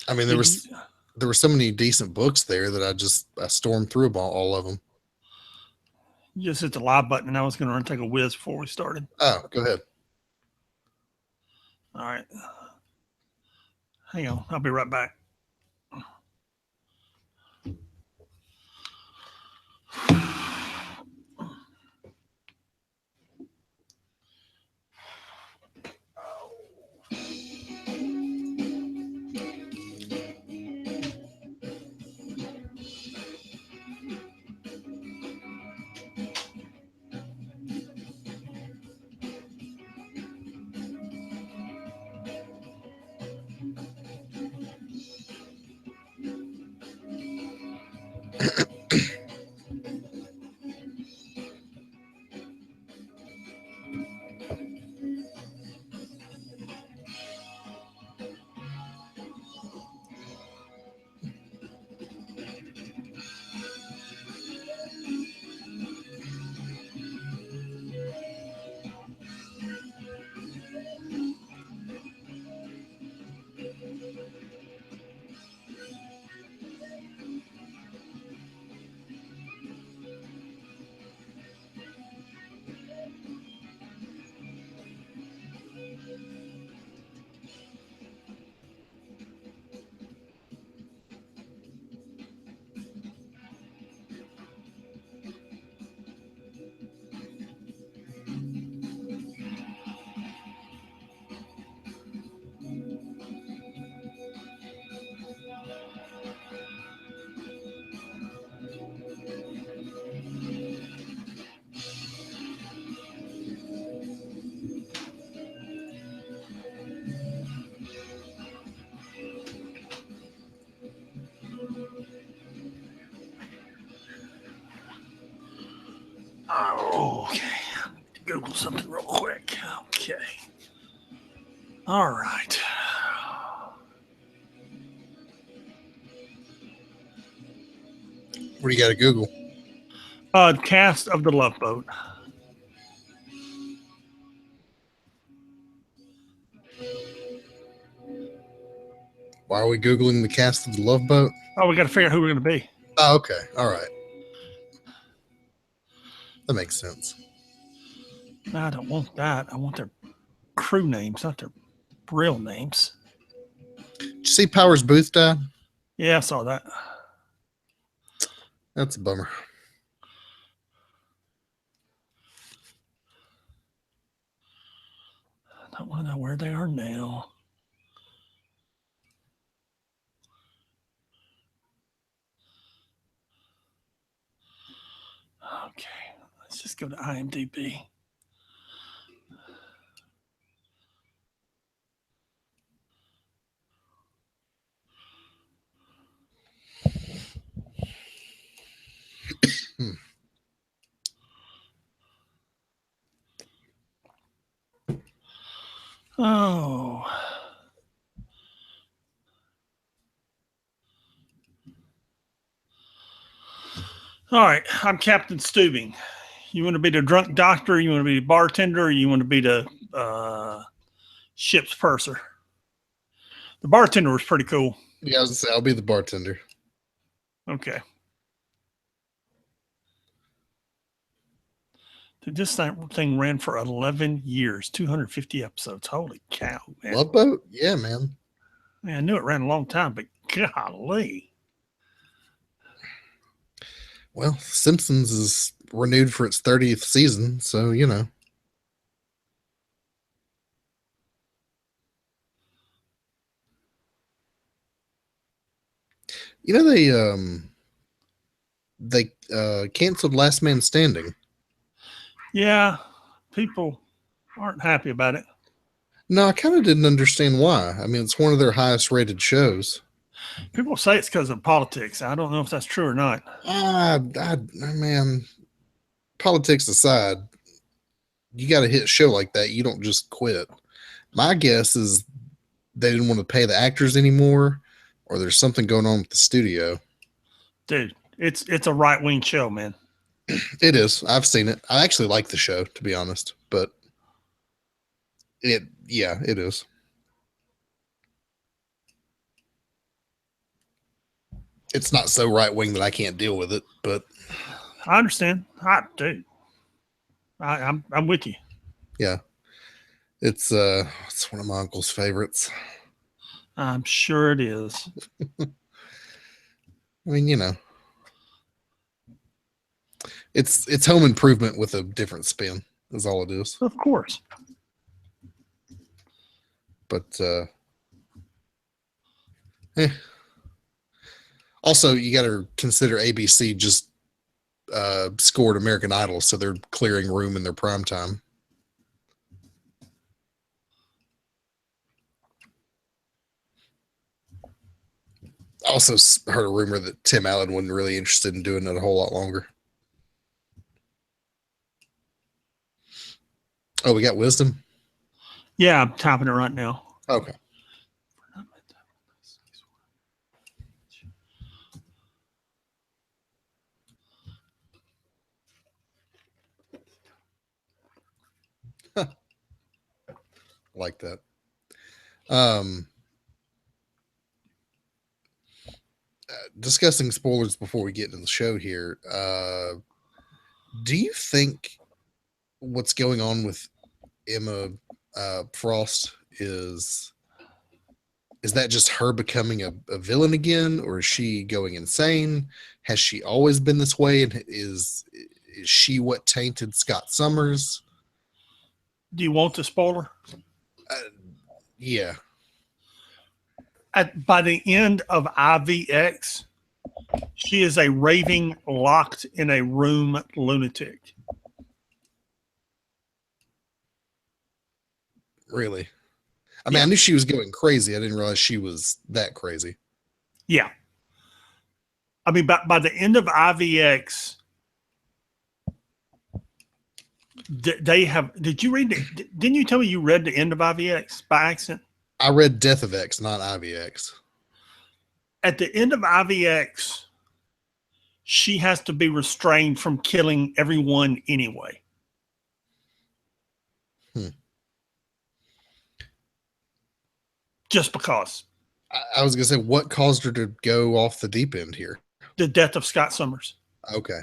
I mean, there were so many decent books there that I stormed through all of them. You just hit the live button, and I was going to run take a whiz before we started. Oh, go ahead. All right. Hang on. I'll be right back. Oh, okay. Google something real quick. Okay. All right. What do you got to Google? Cast of the Love Boat. Why are we Googling the cast of the Love Boat? Oh, we got to figure out who we're going to be. Oh, okay. All right. That makes sense. No, I don't want that. I want their crew names, not their real names. Did you see Powers Booth die? Yeah, I saw that. That's a bummer. I don't want to know where they are now. Okay, let's just go to IMDb. Oh. All right, I'm Captain Steubing. You want to be the drunk doctor, you want to be the bartender, or you want to be the ship's purser? The bartender was pretty cool. Yeah, I was gonna say I'll be the bartender. Okay. This thing ran for 11 years, 250 episodes. Holy cow, man. Love Boat? Yeah, man. Man, I knew it ran a long time, but golly. Well, Simpsons is renewed for its 30th season, so you know. You know they canceled Last Man Standing. Yeah, people aren't happy about it. No, I kind of didn't understand why. I mean, it's one of their highest rated shows. People say it's because of politics. I don't know if that's true or not. Man, politics aside, you got to hit a show like that. You don't just quit. My guess is they didn't want to pay the actors anymore, or there's something going on with the studio. Dude, it's a right wing show, man. It is. I've seen it. I actually like the show, to be honest, but it is. It's not so right wing that I can't deal with it, but I understand. I'm with you. yeah, it's one of my uncle's favorites. I'm sure it is. I mean, it's Home Improvement with a different spin. Is all it is. Of course. But also, you got to consider ABC just scored American Idol, so they're clearing room in their prime time. I also heard a rumor that Tim Allen wasn't really interested in doing it a whole lot longer. Oh, we got wisdom? Yeah, I'm typing it right now. Okay. Like that. Discussing spoilers before we get into the show here. Do you think what's going on with Emma Frost is that just her becoming a villain again, or is she going insane? Has she always been this way, and is she what tainted Scott Summers? Do you want the spoiler? Yeah. By the end of IVX, she is a raving, locked in a room lunatic. Really? I mean, I knew she was going crazy. I didn't realize she was that crazy. Yeah. I mean, by the end of IVX, they have. Did you read? Didn't you tell me you read the end of IVX by accident? I read Death of X, not IVX. At the end of IVX, she has to be restrained from killing everyone anyway. Just because. I was going to say, what caused her to go off the deep end here? The death of Scott Summers. Okay.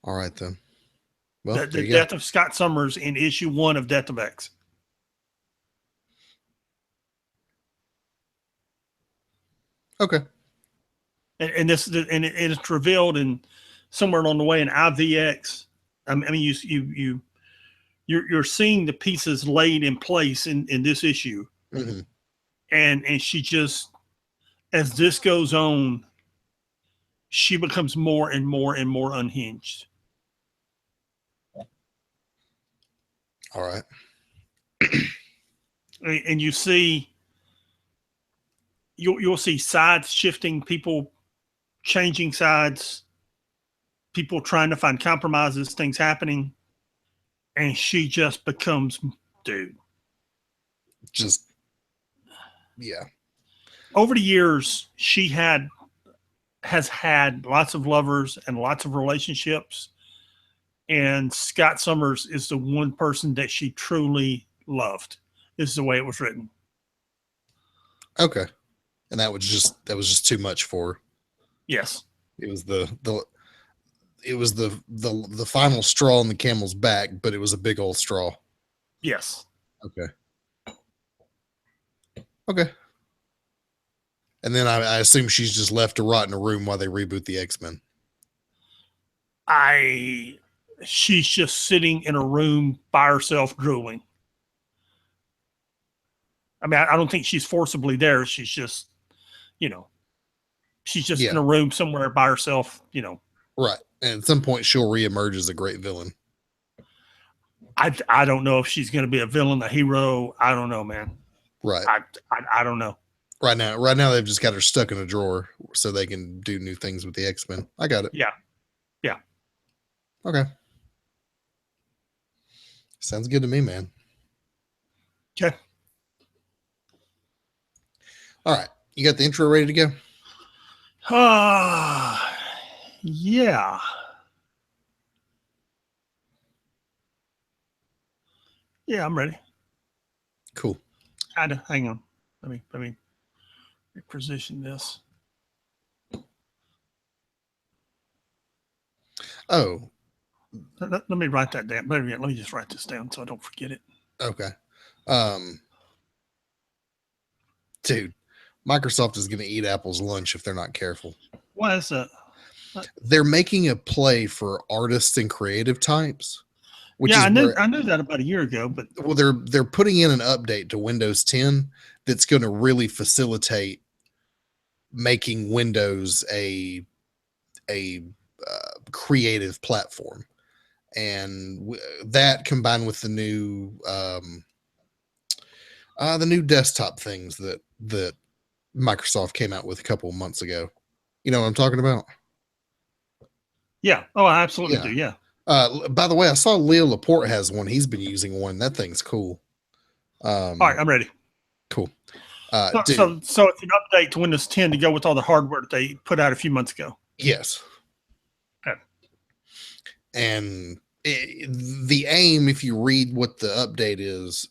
All right, then. Well, the death of Scott Summers in issue 1 of Death of X. Okay. And it's revealed in somewhere along the way in IVX. I mean, you're seeing the pieces laid in place in this issue, mm-hmm. and she just, as this goes on, she becomes more and more and more unhinged. All right. And you see, you'll see sides shifting, people changing sides, people trying to find compromises, things happening, and she just becomes, dude. Just, yeah. Over the years, she has had lots of lovers and lots of relationships, and Scott Summers is the one person that she truly loved. This is the way it was written. Okay. And that was just too much for her. Yes. It was the final straw on the camel's back, but it was a big old straw. Yes. Okay. And then I assume she's just left to rot in a room while they reboot the X-Men. She's just sitting in a room by herself drooling. I mean, I don't think she's forcibly there. She's just, she's just in a room somewhere by herself, Right. And at some point she'll reemerge as a great villain. I don't know if she's going to be a villain, a hero. I don't know, man. Right. I don't know. Right now they've just got her stuck in a drawer so they can do new things with the X-Men. I got it. Yeah. Okay. Sounds good to me, man. Okay. All right. You got the intro ready to go? Yeah. Yeah, I'm ready. Cool. Hang on. Let me Reposition this. Oh, Let me write that down. Let me just write this down so I don't forget it. okay. Dude, Microsoft is going to eat Apple's lunch if they're not careful. Why is that? They're making a play for artists and creative types. Which yeah, I knew that about a year ago, but well, they're putting in an update to Windows 10 that's going to really facilitate making Windows a creative platform, and that combined with the new desktop things that Microsoft came out with a couple of months ago. You know what I'm talking about? Yeah. Oh, I absolutely do. Yeah. By the way, I saw Leo Laporte has one. He's been using one. That thing's cool. All right, I'm ready. Cool. So it's an update to Windows 10 to go with all the hardware that they put out a few months ago. Yes. Okay. And the aim, if you read what the update is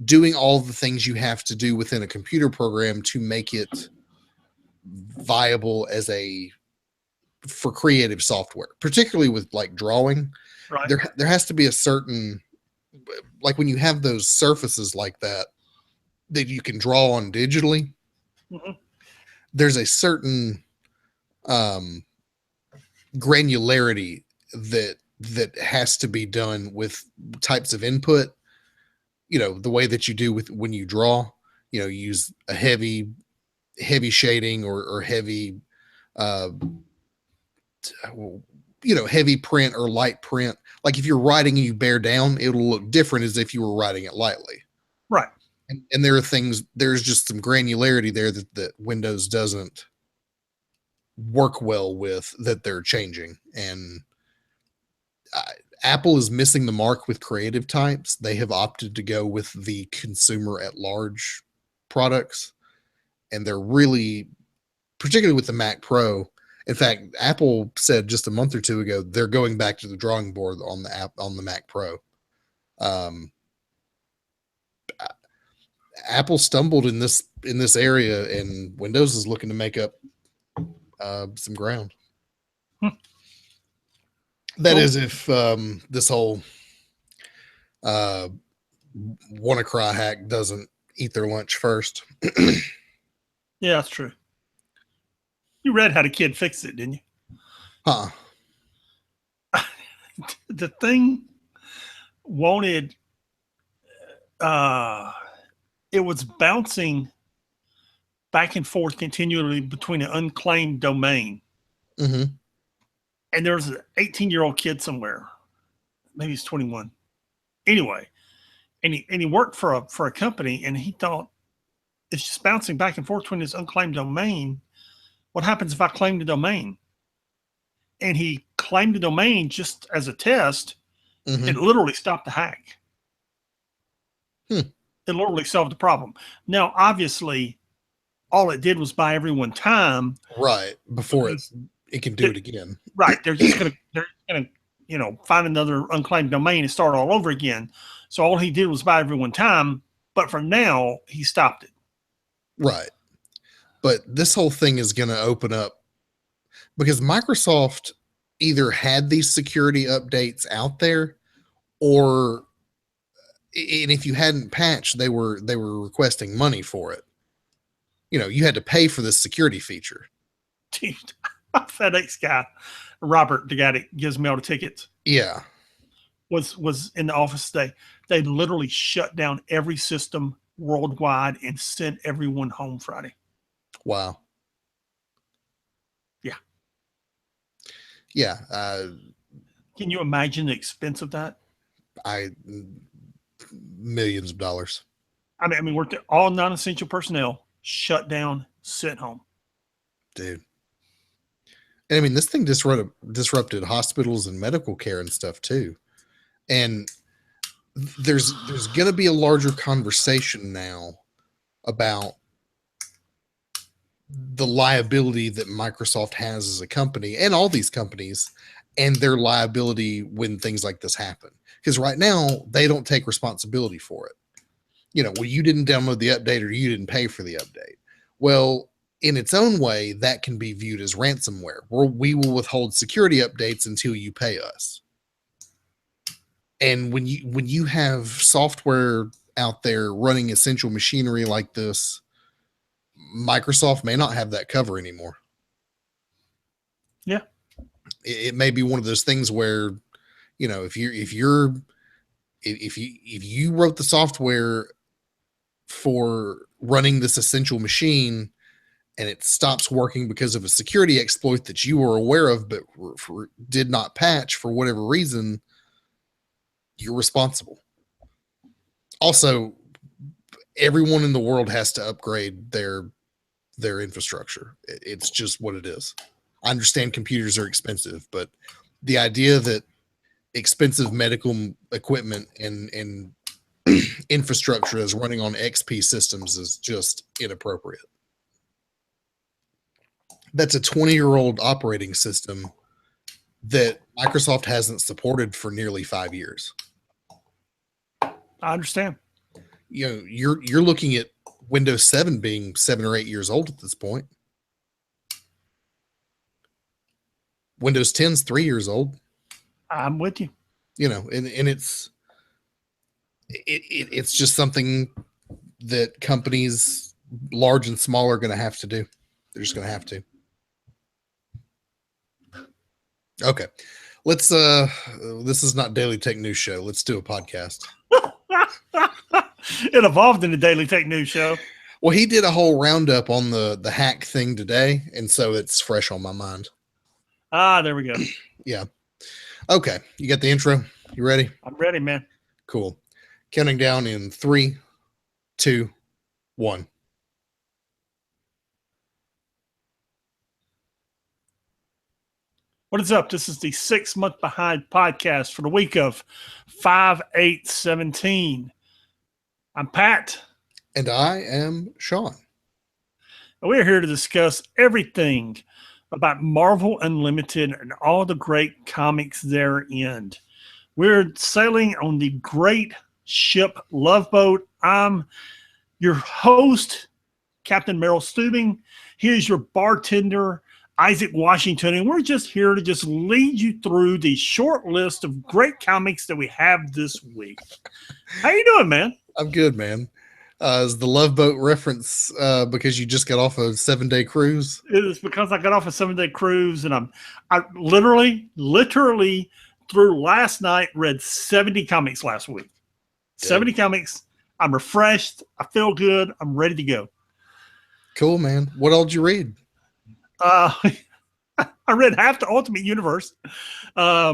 doing all the things you have to do within a computer program to make it viable as for creative software, particularly with like drawing. Right. There has to be a certain, like when you have those surfaces like that you can draw on digitally, there's a certain granularity that has to be done with types of input. You know, the way that you do with when you draw, you know, you use a heavy shading or heavy heavy print or light print. Like if you're writing and you bear down, it'll look different as if you were writing it lightly. Right. And there are things, there's just some granularity there that Windows doesn't work well with, that they're changing. And Apple is missing the mark with creative types. They have opted to go with the consumer at large products. And they're really, particularly with the Mac Pro. In fact, Apple said just a month or two ago, they're going back to the drawing board on the Mac Pro. Apple stumbled in this area, and Windows is looking to make up some ground. That is, if this whole WannaCry hack doesn't eat their lunch first. Yeah, that's true. You read how the kid fixed it, didn't you? Huh. The thing wanted it was bouncing back and forth continually between an unclaimed domain. Mm-hmm. And there was an 18-year-old kid somewhere. Maybe he's 21. Anyway, and he worked for a company, and he thought, it's just bouncing back and forth between this unclaimed domain. What happens if I claim the domain? And he claimed the domain just as a test. Mm-hmm. It literally stopped the hack. It literally solved the problem. Now, obviously, all it did was buy everyone time. Right. Before it can do it again. Right. They're gonna find another unclaimed domain and start all over again. So all he did was buy everyone time. But for now, he stopped it. Right. But this whole thing is going to open up because Microsoft either had these security updates out there, and if you hadn't patched, they were requesting money for it. You know, you had to pay for this security feature. Dude, FedEx guy, Robert, the guy that gives me all the tickets. Yeah. Was in the office today. They literally shut down every system worldwide and sent everyone home Friday. Wow. Yeah. Yeah. Can you imagine the expense of that? Millions of dollars. I mean, we're all non-essential personnel shut down, sent home. Dude. And I mean, this thing disrupted hospitals and medical care and stuff too. And there's going to be a larger conversation now about the liability that Microsoft has as a company, and all these companies, and their liability when things like this happen. Because right now they don't take responsibility for it. Well, you didn't download the update or you didn't pay for the update. Well, in its own way, that can be viewed as ransomware, where we will withhold security updates until you pay us. And when you have software out there running essential machinery like this, Microsoft may not have that cover anymore. Yeah. It may be one of those things where, if you wrote the software for running this essential machine and it stops working because of a security exploit that you were aware of but did not patch for whatever reason, you're responsible. Also, everyone in the world has to upgrade their infrastructure. It's just what it is. I understand computers are expensive, but the idea that expensive medical equipment and infrastructure is running on XP systems is just inappropriate. That's a 20-year-old operating system that Microsoft hasn't supported for nearly 5 years. I understand. You're looking at Windows 7 being 7 or 8 years old at this point. Windows 10's 3 years old. I'm with you. And it's just something that companies large and small are going to have to do. They're just going to have to. Okay. Let's this is not Daily Tech News Show. Let's do a podcast. It evolved in the Daily Tech News Show. Well, he did a whole roundup on the hack thing today, and so it's fresh on my mind. There we go. Yeah. Okay. You got the intro? You ready? I'm ready, man. Cool. Counting down in 3, 2, 1. What is up? This is the 6 Month Behind podcast for the week of 5/8/17. I'm Pat. And I am Sean. We're here to discuss everything about Marvel Unlimited and all the great comics therein. We're sailing on the great ship Love Boat. I'm your host, Captain Merrill Stubing. Here's your bartender, Isaac Washington, and we're just here to just lead you through the short list of great comics that we have this week. How you doing, man? I'm good, man. Is the Love Boat reference because you just got off a 7-day cruise? It is because I got off a 7-day cruise, and I literally through last night read 70 comics last week. Good. 70 comics. I'm refreshed. I feel good. I'm ready to go. Cool, man. What all did you read? I read half the Ultimate Universe. I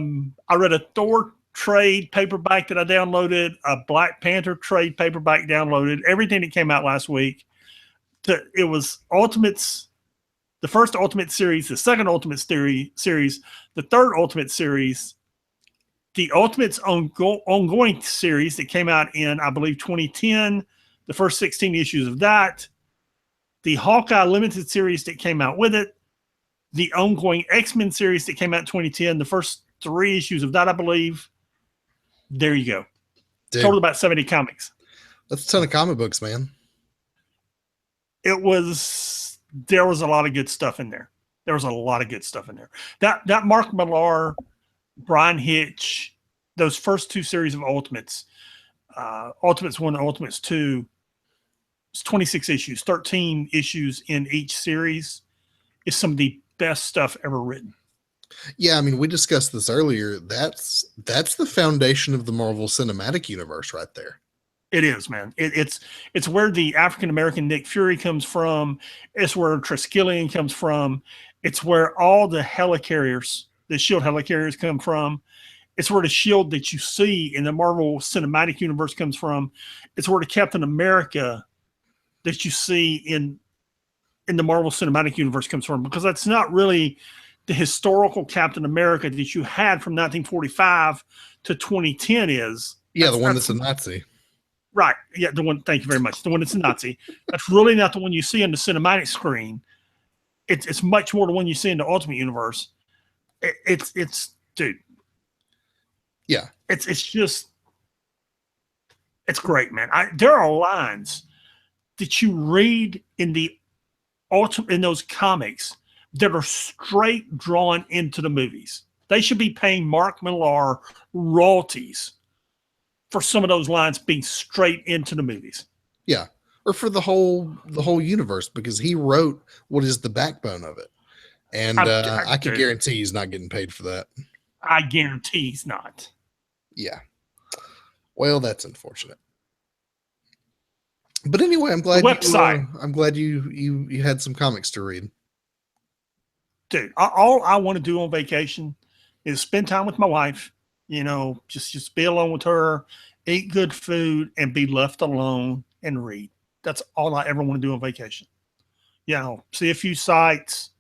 read a Thor trade paperback that I downloaded, a Black Panther trade paperback downloaded, everything that came out last week. It was Ultimates, the first Ultimate series, the second Ultimate series, the third Ultimate series, the Ultimates ongoing series that came out in, I believe, 2010, the first 16 issues of that, the Hawkeye limited series that came out with it, the ongoing X-Men series that came out in 2010, the first 3 issues of that, I believe. There you go. Dude, Total about 70 comics. that's a ton of comic books, man. There was a lot of good stuff in there. That Mark Millar, Brian Hitch, those first 2 series of Ultimates, Ultimates 1 and Ultimates 2, it's 26 issues, 13 issues in each series. Is some of the best stuff ever written. Yeah, I mean, we discussed this earlier. That's the foundation of the Marvel Cinematic Universe right there. It is, man. It's where the African-American Nick Fury comes from. It's where Triskelion comes from. It's where all the helicarriers, the SHIELD helicarriers come from. It's where the SHIELD that you see in the Marvel Cinematic Universe comes from. It's where the Captain America that you see in the Marvel Cinematic Universe comes from, because that's not really the historical Captain America that you had from 1945 to 2010 is. Yeah, the one that's a Nazi. Right. Yeah, the one, thank you very much. The one that's a Nazi. That's really not the one you see on the cinematic screen. It's much more the one you see in the Ultimate Universe. It's dude. Yeah. It's just It's great, man. There are lines that you read in those comics that are straight drawn into the movies. They should be paying Mark Millar royalties for some of those lines being straight into the movies. Yeah. Or for the whole universe, because he wrote what is the backbone of it. And I can guarantee he's not getting paid for that. I guarantee he's not. Yeah. Well, that's unfortunate. But anyway, I'm glad you had some comics to read. Dude, all I want to do on vacation is spend time with my wife, just be alone with her, eat good food, and be left alone and read. That's all I ever want to do on vacation. See a few sights,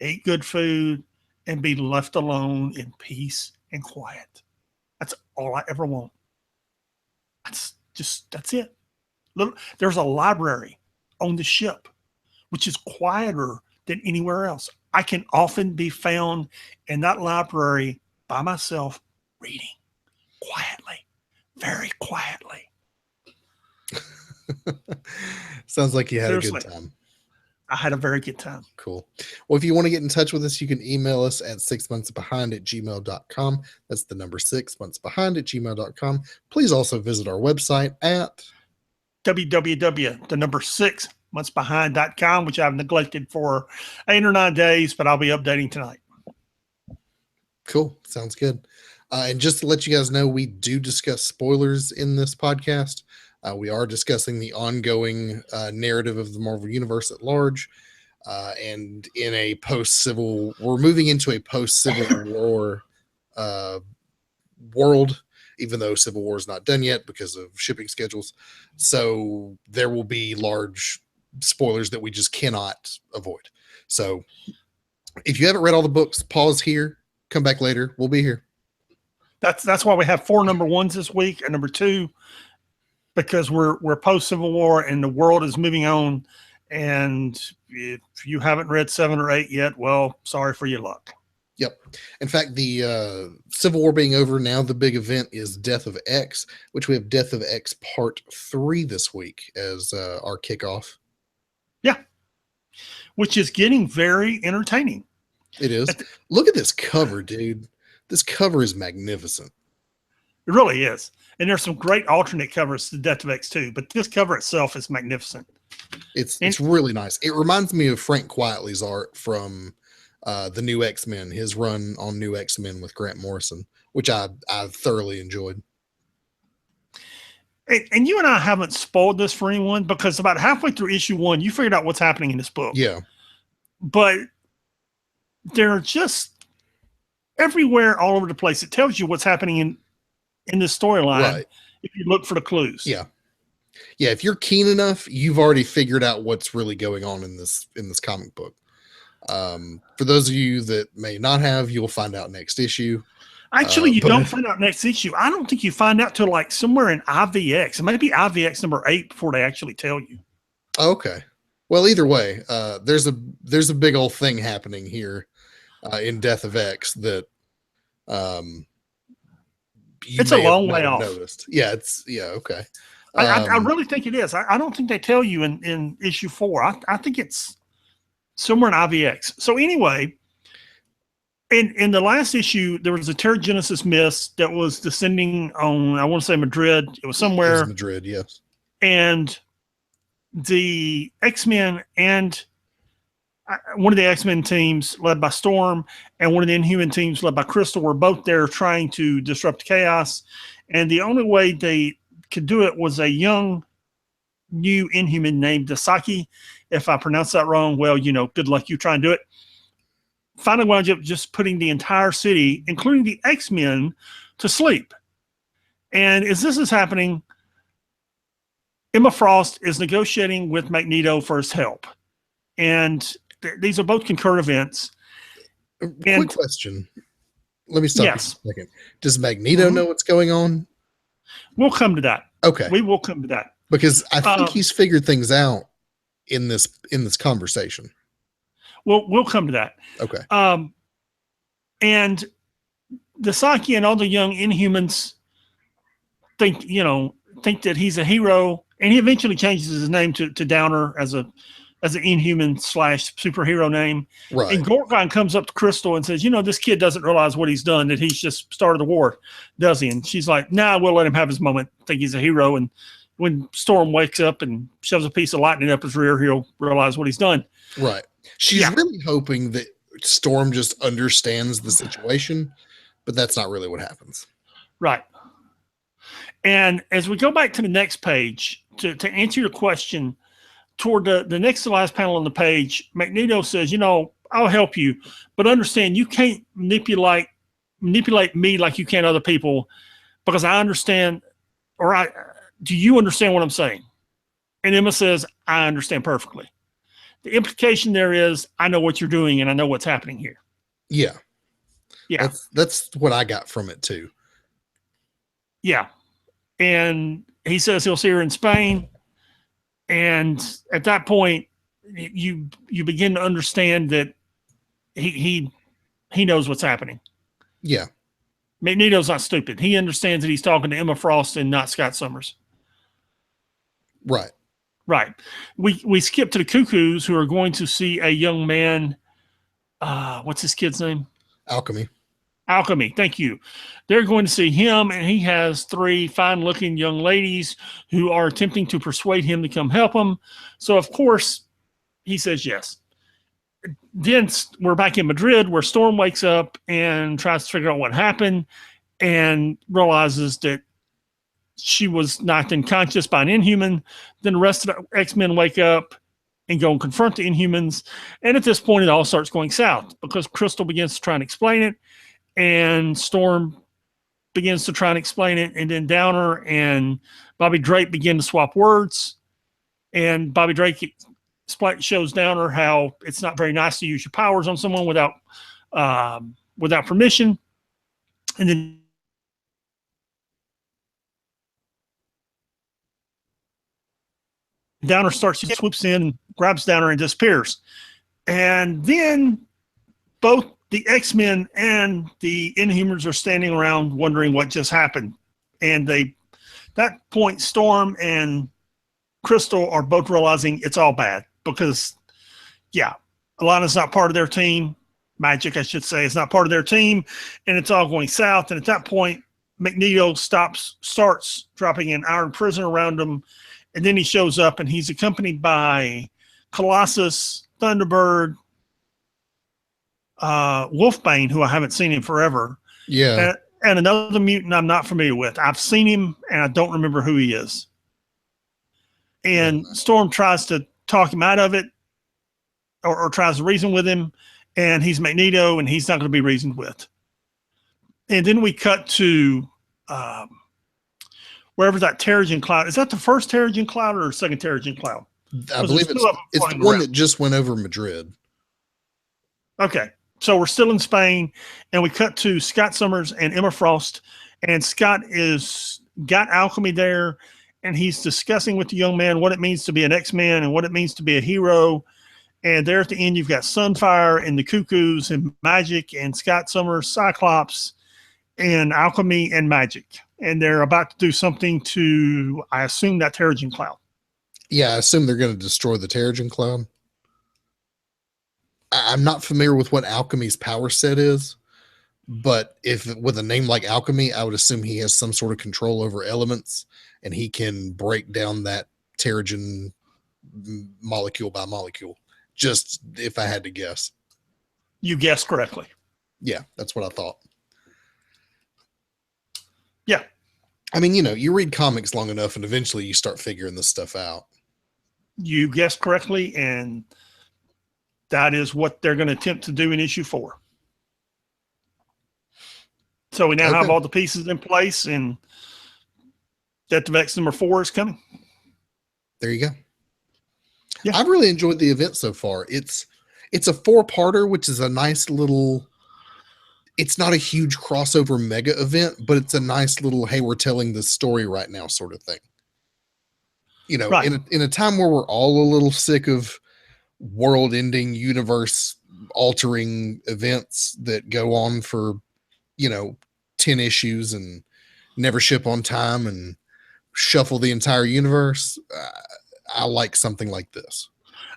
eat good food, and be left alone in peace and quiet. That's all I ever want. That's it. There's a library on the ship, which is quieter than anywhere else. I can often be found in that library by myself reading quietly, very quietly. Sounds like you had a good time. I had a very good time. Cool. Well, if you want to get in touch with us, you can email us at 6monthsbehind@gmail.com. That's the number 6monthsbehind@gmail.com. Please also visit our website at www.6monthsbehind.com, which I've neglected for 8 or 9 days, but I'll be updating tonight. Cool. Sounds good. And just to let you guys know, we do discuss spoilers in this podcast. We are discussing the ongoing narrative of the Marvel Universe at large. And in a we're moving into a post-Civil War world, even though Civil War is not done yet because of shipping schedules. So there will be large spoilers that we just cannot avoid. So if you haven't read all the books, pause here, come back later. We'll be here. That's why we have 4 number 1s this week, and number 2, because we're post Civil War and the world is moving on. And if you haven't read 7 or 8 yet, well, sorry for your luck. Yep. In fact, the Civil War being over now, the big event is Death of X, which we have Death of X Part 3 this week as our kickoff. Yeah. Which is getting very entertaining. It is. Look at this cover, dude. This cover is magnificent. It really is. And there's some great alternate covers to Death of X too, but this cover itself is magnificent. It's really nice. It reminds me of Frank Quitely's art from the New X-Men, his run on New X-Men with Grant Morrison, which I thoroughly enjoyed. And you and I haven't spoiled this for anyone because about halfway through issue 1, you figured out what's happening in this book. Yeah. But they're just everywhere, all over the place. It tells you what's happening in this storyline if you look for the clues. Yeah. Yeah, if you're keen enough, you've already figured out what's really going on in this comic book. For those of you that may not have, you'll find out next issue. Actually, you don't find out next issue. I don't think you find out till like somewhere in IVX. It might be IVX number 8 before they actually tell you. Okay. Well, either way, there's a big old thing happening here in Death of X that it's a long way off. Noticed. Yeah, okay. I really think it is. I don't think they tell you in issue 4. I think it's somewhere in IVX. So anyway, in the last issue, there was a Terrigenesis mist that was descending on, I want to say Madrid. It was somewhere. It was Madrid, yes. And the X-Men and one of the X-Men teams led by Storm and one of the Inhuman teams led by Crystal were both there trying to disrupt chaos. And the only way they could do it was a young new Inhuman named Dasaki. If I pronounce that wrong, well, good luck you try and do it. Finally wound up just putting the entire city, including the X-Men, to sleep. And as this is happening, Emma Frost is negotiating with Magneto for his help. And these are both concurrent events. Quick question. Let me stop you for a second. Does Magneto know what's going on? We'll come to that. Okay. We will come to that. Because I think he's figured things out in this conversation. Well, we'll come to that. Okay. And the Saki and all the young Inhumans think, think that he's a hero, and he eventually changes his name to Downer as an Inhuman / superhero name. Right. And Gorgon comes up to Crystal and says, "You know, this kid doesn't realize what he's done, that he's just started the war, does he?" And she's like, "Nah, we'll let him have his moment. Think he's a hero." And when Storm wakes up and shoves a piece of lightning up his rear, he'll realize what he's done. Right. She's really hoping that Storm just understands the situation, but that's not really what happens. Right. And as we go back to the next page, to answer your question, toward the next to last panel on the page, Magneto says, "You know, I'll help you, but understand you can't manipulate me like you can other people, because I understand, do you understand what I'm saying?" And Emma says, "I understand perfectly." The implication there is, I know what you're doing and I know what's happening here. Yeah. Yeah. That's what I got from it too. Yeah. And he says he'll see her in Spain. And at that point, you begin to understand that he knows what's happening. Yeah. Magneto's not stupid. He understands that he's talking to Emma Frost and not Scott Summers. Right. Right. We skip to the Cuckoos, who are going to see a young man. What's his kid's name? Alchemy. Thank you. They're going to see him, and he has 3 fine-looking young ladies who are attempting to persuade him to come help him. So, of course, he says yes. Then we're back in Madrid, where Storm wakes up and tries to figure out what happened and realizes that she was knocked unconscious by an Inhuman. Then the rest of the X-Men wake up and go and confront the Inhumans. And at this point, it all starts going south because Crystal begins to try and explain it, and Storm begins to try and explain it, and then Downer and Bobby Drake begin to swap words, and Bobby Drake shows Downer how it's not very nice to use your powers on someone without permission. And then Downer swoops in and grabs Downer and disappears. And then both the X-Men and the Inhumans are standing around wondering what just happened. And that point, Storm and Crystal are both realizing it's all bad because, Alana's not part of their team. Magic, I should say, is not part of their team, and it's all going south. And at that point, Magneto starts dropping an iron prison around him. And then he shows up, and he's accompanied by Colossus, Thunderbird, Wolfbane, who I haven't seen in forever. Yeah. And another mutant I'm not familiar with. I've seen him, and I don't remember who he is. And Storm tries to talk him out of it, or tries to reason with him, and he's Magneto, and he's not going to be reasoned with. And then we cut to wherever that Terrigen Cloud is. That the first Terrigen Cloud or second Terrigen Cloud? I believe it's the one that just went over Madrid. Okay, so we're still in Spain, and we cut to Scott Summers and Emma Frost, and Scott got Alchemy there, and he's discussing with the young man what it means to be an X-Man and what it means to be a hero. And there at the end, you've got Sunfire and the Cuckoos and Magic and Scott Summers, Cyclops, and Alchemy and Magic. And they're about to do something to, I assume, that Terrigen Cloud. Yeah, I assume they're going to destroy the Terrigen Cloud. I'm not familiar with what Alchemy's power set is, but if with a name like Alchemy, I would assume he has some sort of control over elements, and he can break down that Terrigen molecule by molecule. Just if I had to guess. You guessed correctly. Yeah, that's what I thought. Yeah. I mean, you read comics long enough and eventually you start figuring this stuff out. You guessed correctly, and that is what they're going to attempt to do in issue 4. So we now have all the pieces in place, and Death of X number 4 is coming. There you go. Yeah. I've really enjoyed the event so far. It's a 4-parter, which is a nice little, it's not a huge crossover mega event, but it's a nice little, hey, we're telling the story right now sort of thing. Right. In a time where we're all a little sick of world-ending, universe-altering events that go on for, 10 issues and never ship on time and shuffle the entire universe, I like something like this.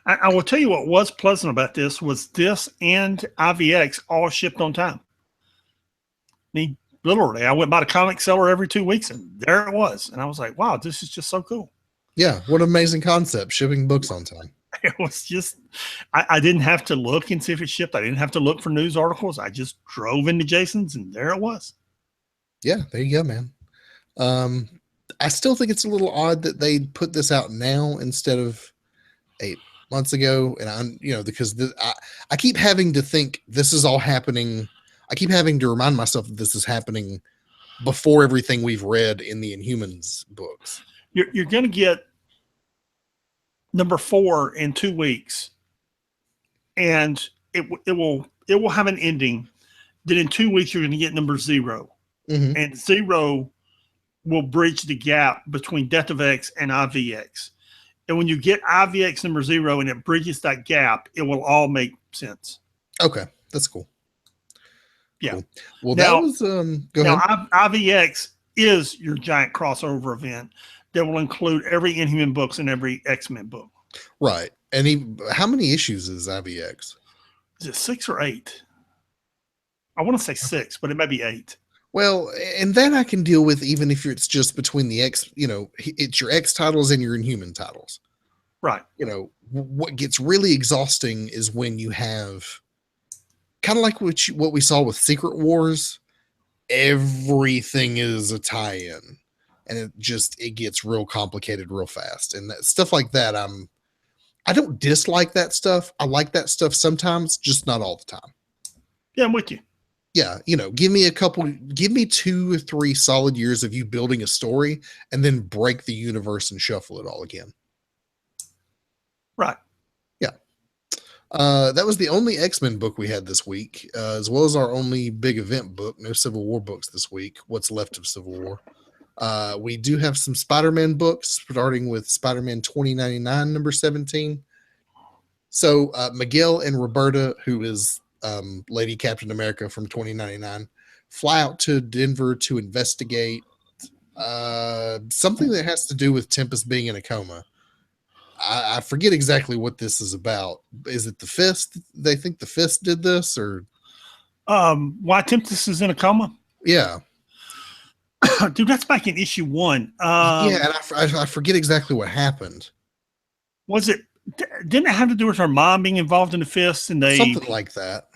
I will tell you what was pleasant about this was this and IVX all shipped on time. I mean, literally, I went by the comic seller every 2 weeks, and there it was. And I was like, wow, this is just so cool. Yeah, what an amazing concept, shipping books on time. It was just, I didn't have to look and see if it shipped. I didn't have to look for news articles. I just drove into Jason's, and there it was. Yeah, there you go, man. I still think it's a little odd that they put this out now instead of 8 months ago. And I'm, because I keep having to think this is all happening. I keep having to remind myself that this is happening before everything we've read in the Inhumans books. You're going to get number 4 in 2 weeks, and it will have an ending. Then in 2 weeks, you're going to get number 0, and 0 will bridge the gap between Death of X and IVX. And when you get IVX number 0 and it bridges that gap, it will all make sense. Okay, that's cool. Yeah. Cool. Well, now, that was go now ahead. IVX is your giant crossover event that will include every Inhuman books and every X-Men book. Right. And how many issues is IVX? Is it 6 or 8? I want to say 6, but it may be 8. Well, and that I can deal with even if it's just between the X, it's your X titles and your Inhuman titles. Right. What gets really exhausting is when you have kind of like what we saw with Secret Wars, everything is a tie-in, and it gets real complicated real fast. And stuff like that, I don't dislike that stuff. I like that stuff sometimes, just not all the time. Yeah, I'm with you. Yeah, give me 2 or 3 solid years of you building a story and then break the universe and shuffle it all again. Right. Yeah. That was the only X-Men book we had this week, as well as our only big event book. No Civil War books this week. What's left of Civil War. We do have some Spider-Man books, starting with Spider-Man 2099, number 17. So Miguel and Roberta, who is Lady Captain America from 2099, fly out to Denver to investigate something that has to do with Tempest being in a coma. I forget exactly what this is about. Is it the Fist? They think the Fist did this, or why Tempest is in a coma? Yeah. Dude, that's back in issue 1. Yeah, and I forget exactly what happened. Didn't it have to do with her mom being involved in the Fist? And something like that.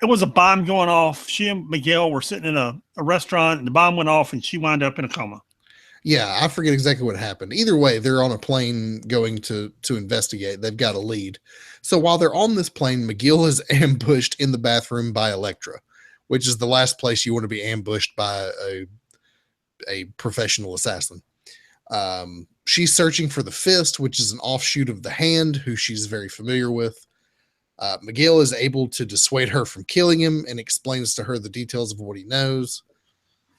It was a bomb going off. She and Miguel were sitting in a restaurant, and the bomb went off, and she wound up in a coma. Yeah, I forget exactly what happened. Either way, they're on a plane going to investigate. They've got a lead. So while they're on this plane, McGill is ambushed in the bathroom by Elektra, which is the last place you want to be ambushed by a professional assassin. She's searching for the Fist, which is an offshoot of the Hand, who she's very familiar with. Miguel is able to dissuade her from killing him and explains to her the details of what he knows.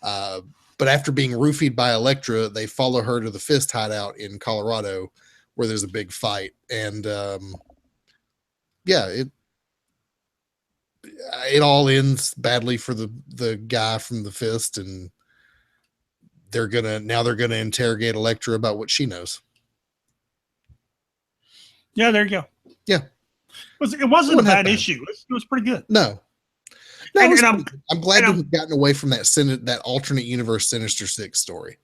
But after being roofied by Elektra, they follow her to the Fist hideout in Colorado, where there's a big fight. And it all ends badly for the guy from the Fist, and they're gonna interrogate Elektra about what she knows. Yeah, there you go. Yeah, it wasn't a bad issue. It was pretty good. No, I'm glad to have gotten away from that alternate universe Sinister Six story.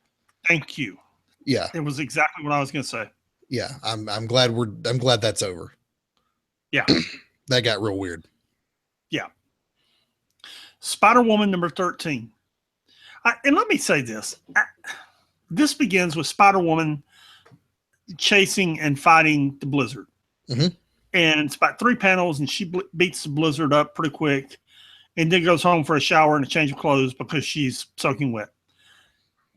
Thank you. Yeah, it was exactly what I was going to say. Yeah, I'm glad that's over. Yeah, that got real weird. Yeah, Spider-Woman number 13. And let me say this: this begins with Spider-Woman chasing and fighting the Blizzard, and it's about 3 panels, and she beats the Blizzard up pretty quick. And then goes home for a shower and a change of clothes because she's soaking wet.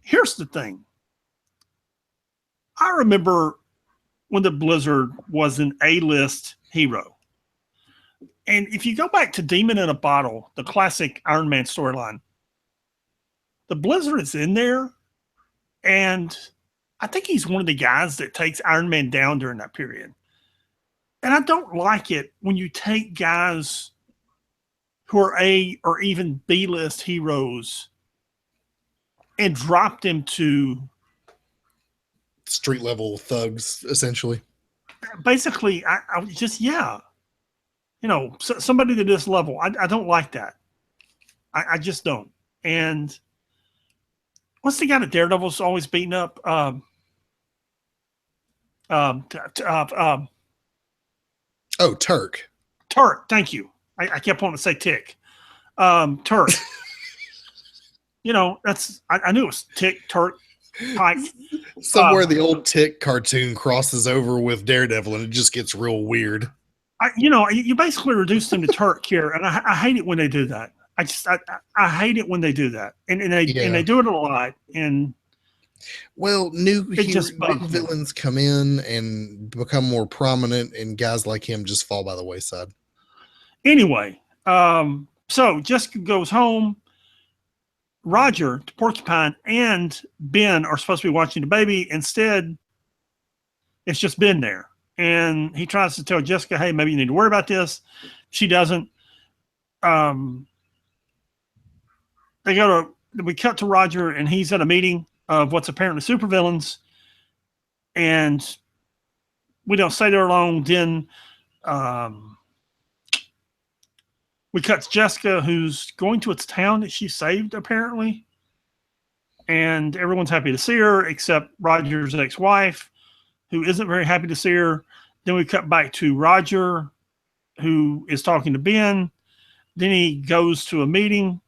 Here's the thing. I remember when the Blizzard was an A-list hero. And if you go back to Demon in a Bottle, the classic Iron Man storyline, the Blizzard is in there. And I think he's one of the guys that takes Iron Man down during that period. And I don't like it when you take guys who are A or even B-list heroes and dropped him to Street level thugs, essentially. basically, I was just, yeah, somebody to this level. I don't like that. I just don't. And what's the guy that Daredevil's always beating up? Oh, Turk. Turk. Thank you. I kept wanting to say Tick. Turk. That's I knew it was Tick, Turk, Pike. Somewhere the old Tick cartoon crosses over with Daredevil, and it just gets real weird. You basically reduced him to Turk here, and I hate it when they do that. I hate it when they do that, and they do it a lot. And new villains come in and become more prominent, and guys like him just fall by the wayside. Anyway, so Jessica goes home. Roger, Porcupine, and Ben are supposed to be watching the baby. Instead, it's just Ben there. And he tries to tell Jessica, hey, maybe you need to worry about this. She doesn't. We cut to Roger, and he's at a meeting of what's apparently supervillains. And we don't stay there long. Then we cut to Jessica, who's going to its town that she saved, apparently. And everyone's happy to see her, except Roger's ex-wife, who isn't very happy to see her. Then we cut back to Roger, who is talking to Ben. Then he goes to a meeting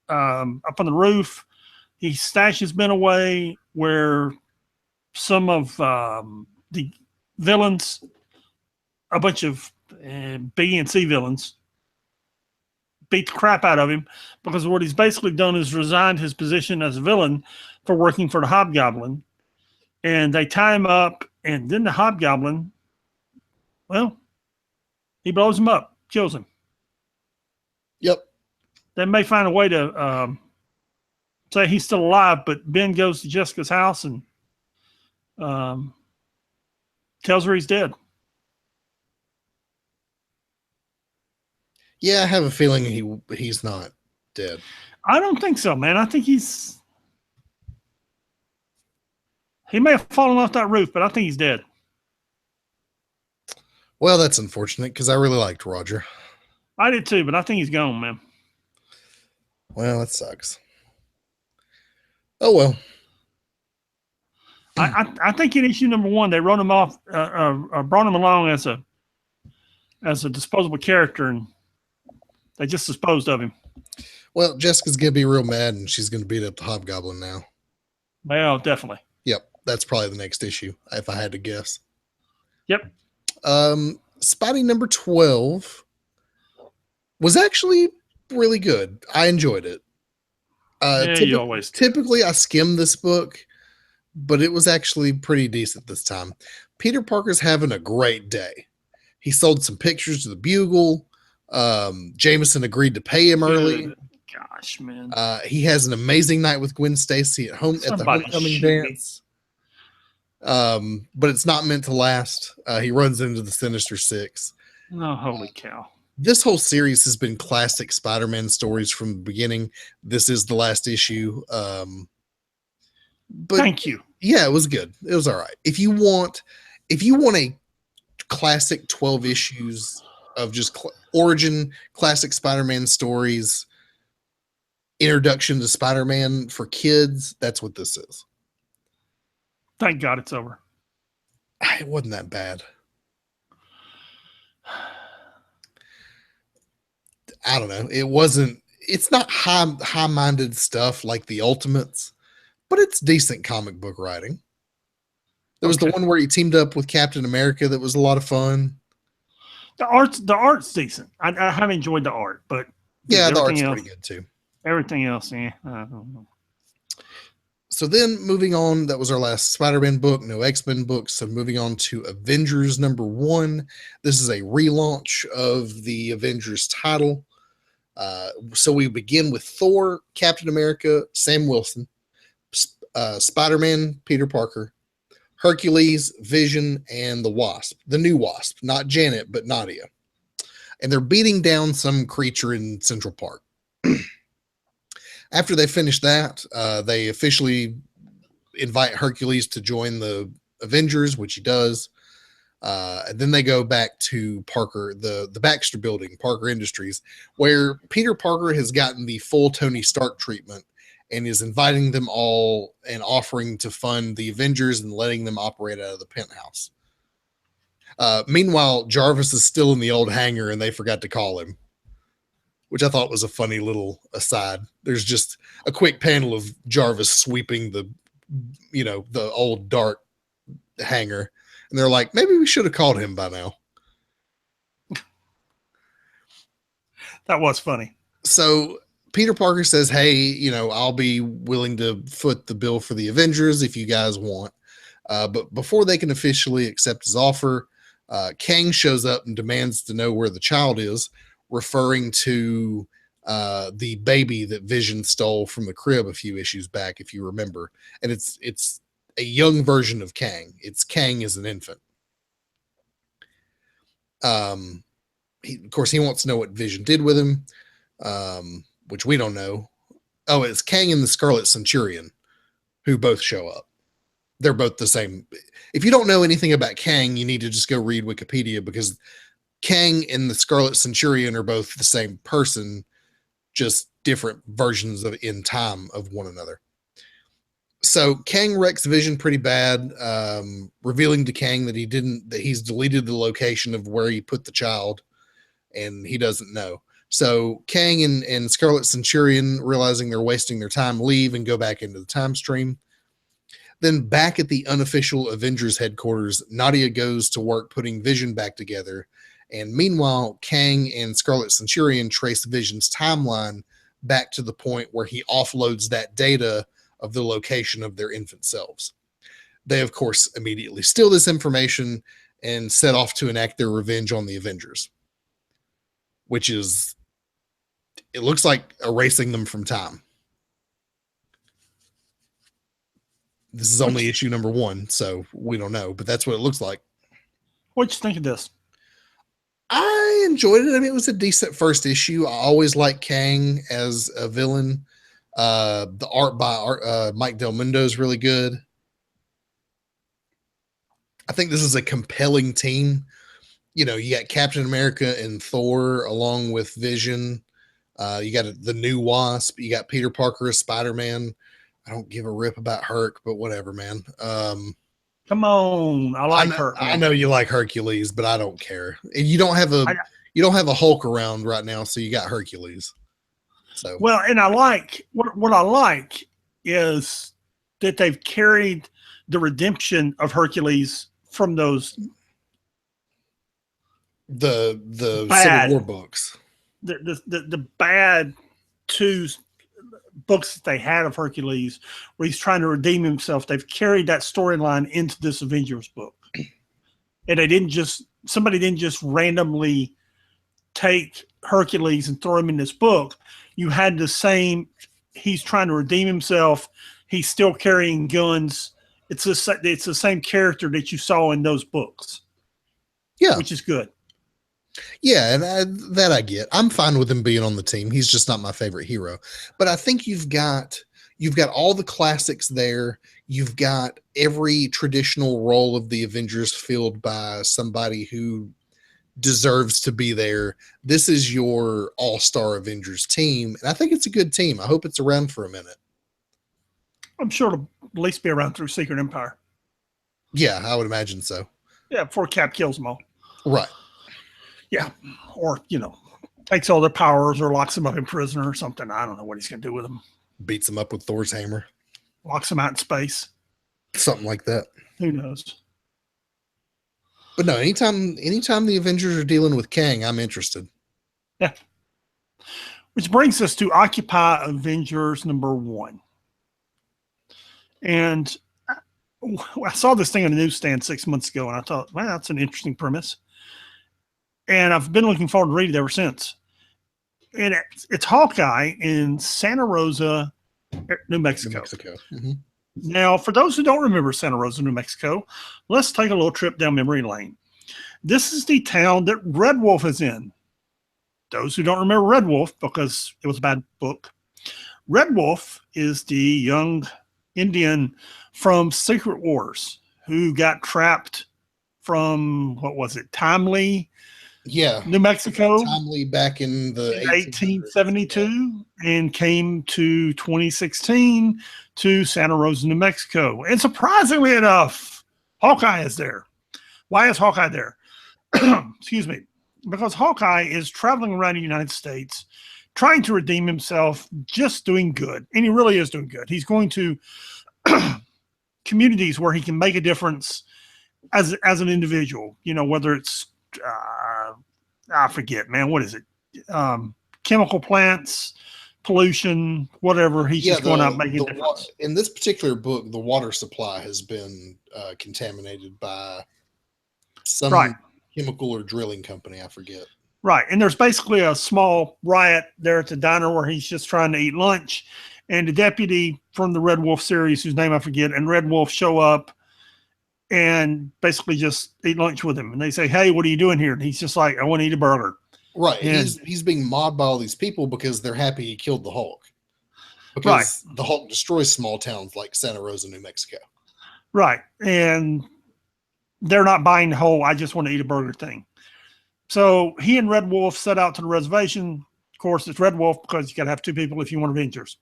up on the roof. He stashes Ben away where some of the villains, a bunch of B and C villains, beat the crap out of him, because what he's basically done is resigned his position as a villain for working for the Hobgoblin. And they tie him up, and then the Hobgoblin, well, he blows him up, kills him. Yep. They may find a way to say he's still alive, but Ben goes to Jessica's house and tells her he's dead. Yeah, I have a feeling he's not dead. I don't think so, man. I think he may have fallen off that roof, but I think he's dead. Well, that's unfortunate, because I really liked Roger. I did too, but I think he's gone, man. Well, that sucks. Oh, well. I think in issue number 1, they wrote him off, brought him along as a disposable character, and they just disposed of him. Well, Jessica's going to be real mad, and she's going to beat up the Hobgoblin now. Well, definitely. Yep, that's probably the next issue, if I had to guess. Yep. Spidey number 12 was actually really good. I enjoyed it. You always do. Typically, I skim this book, but it was actually pretty decent this time. Peter Parker's having a great day. He sold some pictures to the Bugle. Jameson agreed to pay him early. Gosh, man. He has an amazing night with Gwen Stacy at the homecoming dance. But it's not meant to last. He runs into the Sinister Six. Oh, holy cow. This whole series has been classic Spider-Man stories from the beginning. This is the last issue. But thank you. Yeah, it was good. It was all right. If you want a classic 12 issues of just origin classic Spider-Man stories, introduction to Spider-Man for kids, that's what this is. Thank God it's over. It wasn't that bad. I don't know. It's not high-minded stuff like the Ultimates, but it's decent comic book writing. There was the one where he teamed up with Captain America that was a lot of fun. The art's decent. I have enjoyed the art, but yeah, the art's pretty good too. Everything else, I don't know. So then moving on, that was our last Spider-Man book, no X-Men books. So moving on to Avengers number 1. This is a relaunch of the Avengers title. So we begin with Thor, Captain America, Sam Wilson, Spider-Man, Peter Parker, Hercules, Vision, and the Wasp. The new Wasp, not Janet, but Nadia. And they're beating down some creature in Central Park. After they finish that, they officially invite Hercules to join the Avengers, which he does. And then they go back to Parker, the Baxter building, Parker Industries, where Peter Parker has gotten the full Tony Stark treatment and is inviting them all and offering to fund the Avengers and letting them operate out of the penthouse. Meanwhile, Jarvis is still in the old hangar and they forgot to call him, which I thought was a funny little aside. There's just a quick panel of Jarvis sweeping the old dark hangar. And they're like, maybe we should have called him by now. That was funny. So Peter Parker says, hey, I'll be willing to foot the bill for the Avengers if you guys want. But before they can officially accept his offer, Kang shows up and demands to know where the child is, referring to the baby that Vision stole from the crib a few issues back, if you remember. And it's a young version of Kang. It's Kang as an infant. Of course, he wants to know what Vision did with him, which we don't know. Oh, it's Kang and the Scarlet Centurion who both show up. They're both the same. If you don't know anything about Kang, you need to just go read Wikipedia, because Kang and the Scarlet Centurion are both the same person, just different versions of in time of one another. So Kang wrecks Vision pretty bad, revealing to Kang that he's deleted the location of where he put the child, and he doesn't know. So Kang and Scarlet Centurion, realizing they're wasting their time, leave and go back into the time stream. Then back at the unofficial Avengers headquarters, Nadia goes to work putting Vision back together. And meanwhile, Kang and Scarlet Centurion trace Vision's timeline back to the point where he offloads that data of the location of their infant selves. They, of course, immediately steal this information and set off to enact their revenge on the Avengers, which is, it looks like erasing them from time. This is only issue number 1, so we don't know, but that's what it looks like. What'd you think of this? I enjoyed it. I mean, it was a decent first issue. I always like Kang as a villain. The art by Mike Del Mundo is really good. I think this is a compelling team. You got Captain America and Thor along with Vision. You got the new Wasp. You got Peter Parker as Spider-Man. I don't give a rip about Herc, but whatever, man. Come on, I like Herc. I know you like Hercules, but I don't care. You don't have a Hulk around right now, so you got Hercules. So well, and I like what I like is that they've carried the redemption of Hercules from those the bad, Civil War books, the bad 2 books that they had of Hercules, where he's trying to redeem himself. They've carried that storyline into this Avengers book, and somebody didn't just randomly take Hercules and throw him in this book. You had the same. He's trying to redeem himself. He's still carrying guns. It's the same character that you saw in those books. Yeah, which is good. Yeah, and that I get. I'm fine with him being on the team. He's just not my favorite hero. But I think you've got all the classics there. You've got every traditional role of the Avengers filled by somebody who deserves to be there. This is your all-star Avengers team, and I think it's a good team. I hope it's around for a minute. I'm sure it'll at least be around through Secret Empire. Yeah, I would imagine so. Yeah, before Cap kills them all. Right. Yeah, or, takes all their powers or locks them up in prison or something. I don't know what he's going to do with them. Beats them up with Thor's hammer. Locks them out in space. Something like that. Who knows? But no, anytime the Avengers are dealing with Kang, I'm interested. Yeah. Which brings us to Occupy Avengers #1. And I saw this thing on the newsstand 6 months ago, and I thought, well, that's an interesting premise. And I've been looking forward to reading it ever since. And it's Hawkeye in Santa Rosa, New Mexico. Mm-hmm. Now, for those who don't remember Santa Rosa, New Mexico, let's take a little trip down memory lane. This is the town that Red Wolf is in. Those who don't remember Red Wolf, because it was a bad book, Red Wolf is the young Indian from Secret Wars who got trapped from, what was it, Timely, Yeah, New Mexico timely back in the in 1800s. Yeah. 1872 and came to 2016 to Santa Rosa, New Mexico. And surprisingly enough, Hawkeye is there. Why is Hawkeye there? Excuse me. Because Hawkeye is traveling around the United States trying to redeem himself, just doing good. And he really is doing good. He's going to communities where he can make a difference as an individual, whether it's I forget, man, what is it? Chemical plants, pollution, whatever. He's just going out making a difference. In this particular book, the water supply has been contaminated by some chemical or drilling company. I forget. Right. And there's basically a small riot there at the diner where he's just trying to eat lunch. And the deputy from the Red Wolf series, whose name I forget, and Red Wolf show up and basically just eat lunch with him. And they say, "Hey, what are you doing here?" And he's just like, "I want to eat a burger." Right. And he's being mobbed by all these people because they're happy he killed the Hulk. Because the Hulk destroys small towns like Santa Rosa, New Mexico. Right. And they're not buying the whole "I just want to eat a burger" thing. So he and Red Wolf set out to the reservation. Of course, it's Red Wolf because you got to have two people if you want Avengers.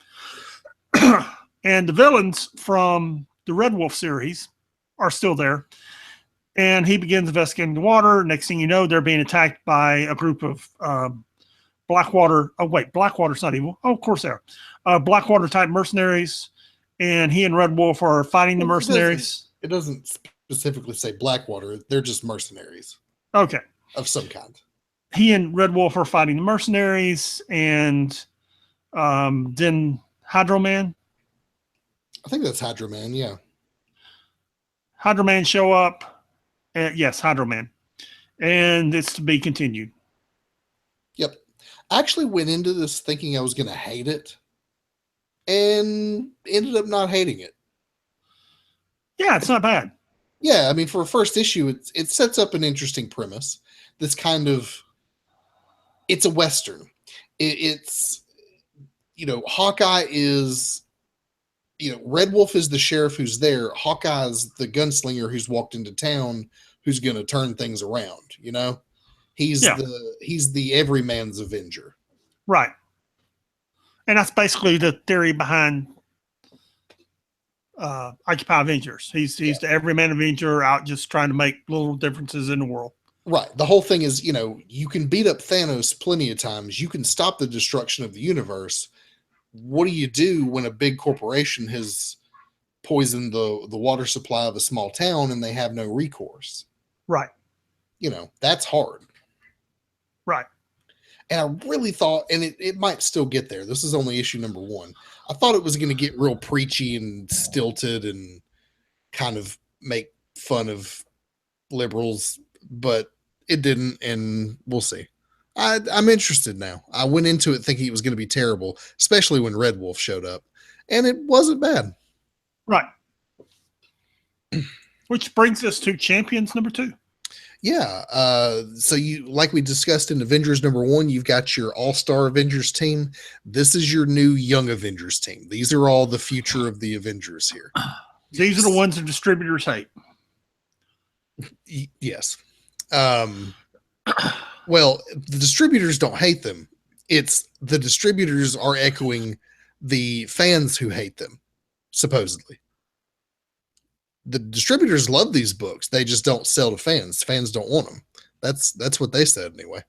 And the villains from the Red Wolf series are still there. And he begins investigating the water. Next thing you know, they're being attacked by a group of Blackwater. Oh, wait, Blackwater's not evil. Oh, of course they are. Blackwater type mercenaries. And he and Red Wolf are fighting the mercenaries. It doesn't specifically say Blackwater. They're just mercenaries. Okay. Of some kind. He and Red Wolf are fighting the mercenaries. And then Hydro Man. I think that's Hydro Man, yeah. Hydro Man show up. Yes, Hydro Man. And it's to be continued. Yep. I actually went into this thinking I was going to hate it and ended up not hating it. Yeah, it's not bad. Yeah, I mean, for a first issue, it sets up an interesting premise. This kind of, it's a Western. It's, Hawkeye is, Red Wolf is the sheriff who's there. Hawkeye's the gunslinger who's walked into town, who's going to turn things around. He's the everyman's Avenger. Right. And that's basically the theory behind Occupy Avengers. He's the everyman Avenger out just trying to make little differences in the world. Right. The whole thing is, you can beat up Thanos plenty of times. You can stop the destruction of the universe. What do you do when a big corporation has poisoned the water supply of a small town and they have no recourse? Right. That's hard. Right. And I really thought, and it might still get there. This is only issue number 1. I thought it was going to get real preachy and stilted and kind of make fun of liberals, but it didn't, and we'll see. I'm interested now. I went into it thinking it was going to be terrible, especially when Red Wolf showed up, and it wasn't bad. Right. Which brings us to Champions number 2. Yeah. So like we discussed in Avengers number 1, you've got your all-star Avengers team. This is your new young Avengers team. These are all the future of the Avengers here. These are the ones the distributors hate. Yes. Well, the distributors don't hate them. It's the distributors are echoing the fans who hate them, supposedly. The distributors love these books. They just don't sell to fans. Fans don't want them. That's what they said anyway.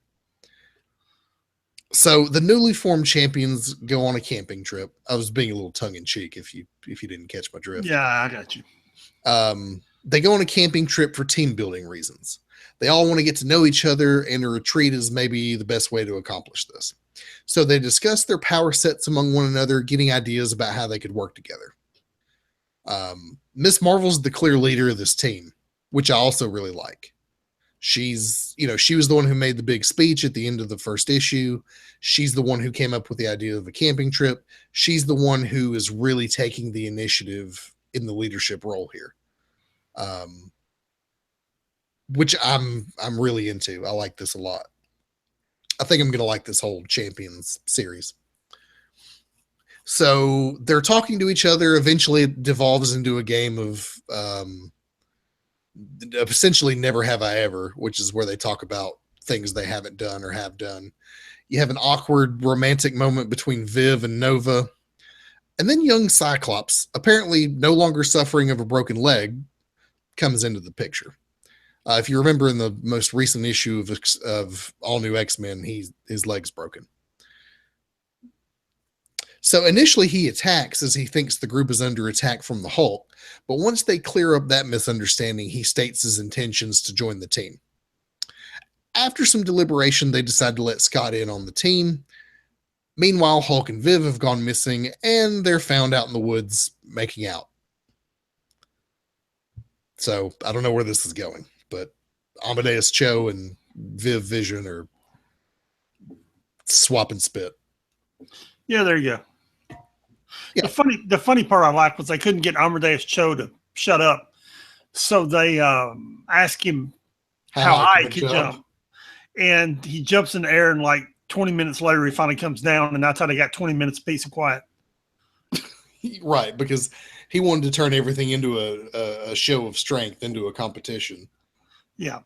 So the newly formed champions go on a camping trip. I was being a little tongue in cheek if you didn't catch my drift. Yeah, I got you. They go on a camping trip for team building reasons. They all want to get to know each other, and a retreat is maybe the best way to accomplish this. So they discuss their power sets among one another, getting ideas about how they could work together. Miss Marvel's the clear leader of this team, which I also really like. She was the one who made the big speech at the end of the first issue. She's the one who came up with the idea of a camping trip. She's the one who is really taking the initiative in the leadership role here. Which I'm really into. I like this a lot. I think I'm going to like this whole Champions series. So they're talking to each other. Eventually, it devolves into a game of essentially Never Have I Ever, which is where they talk about things they haven't done or have done. You have an awkward romantic moment between Viv and Nova. And then young Cyclops, apparently no longer suffering of a broken leg, comes into the picture. If you remember in the most recent issue of All New X-Men, his leg's broken. So initially he attacks as he thinks the group is under attack from the Hulk, but once they clear up that misunderstanding, he states his intentions to join the team. After some deliberation, they decide to let Scott in on the team. Meanwhile, Hulk and Viv have gone missing, and they're found out in the woods making out. So I don't know where this is going, but Amadeus Cho and Viv Vision are swapping spit. Yeah, there you go. Yeah. The funny part I liked was they couldn't get Amadeus Cho to shut up, so they asked him how high he could jump, and he jumps in the air, and like 20 minutes later he finally comes down, and that's how they got 20 minutes of peace and quiet. Right, because he wanted to turn everything into a show of strength, into a competition. Yeah.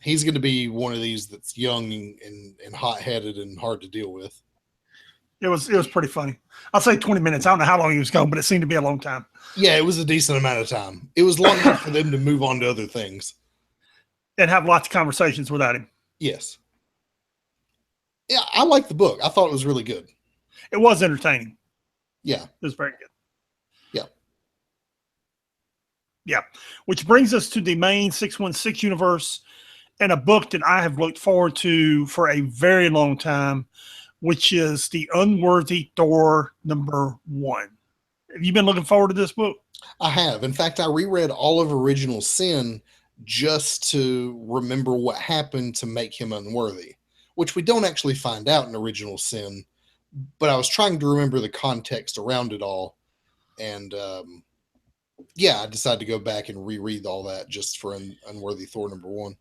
He's going to be one of these that's young and hot-headed and hard to deal with. It was pretty funny. I'll say 20 minutes. I don't know how long he was gone, but it seemed to be a long time. Yeah, it was a decent amount of time. It was long enough for them to move on to other things. And have lots of conversations without him. Yes. Yeah, I liked the book. I thought it was really good. It was entertaining. Yeah. It was very good. Yeah. Yeah. Which brings us to the main 616 universe and a book that I have looked forward to for a very long time, which is The Unworthy Thor #1. Have you been looking forward to this book? I have. In fact, I reread all of Original Sin just to remember what happened to make him unworthy, which we don't actually find out in Original Sin, but I was trying to remember the context around it all. And yeah, I decided to go back and reread all that just for Unworthy Thor #1.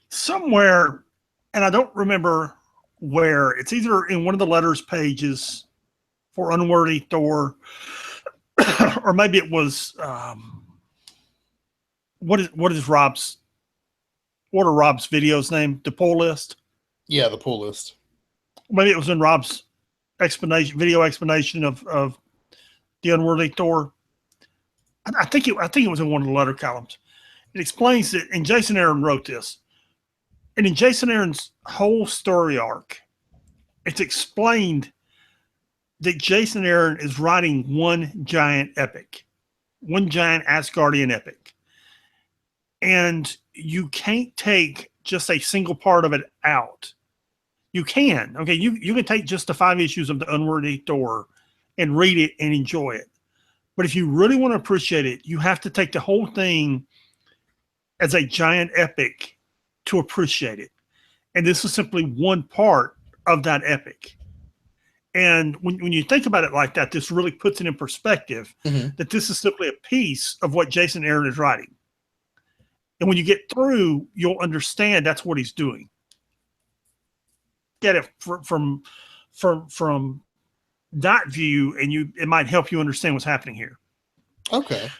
Somewhere, and I don't remember where, it's either in one of the letters pages for Unworthy Thor, or maybe it was what are Rob's videos name? The pull list? Yeah, the pull list. Maybe it was in Rob's video explanation of The Unworthy Thor. I think it was in one of the letter columns. It explains that, and Jason Aaron wrote this, and in Jason Aaron's whole story arc, it's explained that Jason Aaron is writing one giant epic, one giant Asgardian epic. And you can't take just a single part of it out. You can. Okay, you can take just the 5 issues of The Unworthy Thor and read it and enjoy it. But if you really want to appreciate it, you have to take the whole thing as a giant epic to appreciate it. And this is simply one part of that epic. And when you think about it like that, this really puts it in perspective that this is simply a piece of what Jason Aaron is writing. And when you get through, you'll understand that's what he's doing. Get it from that view, and it might help you understand what's happening here. Okay.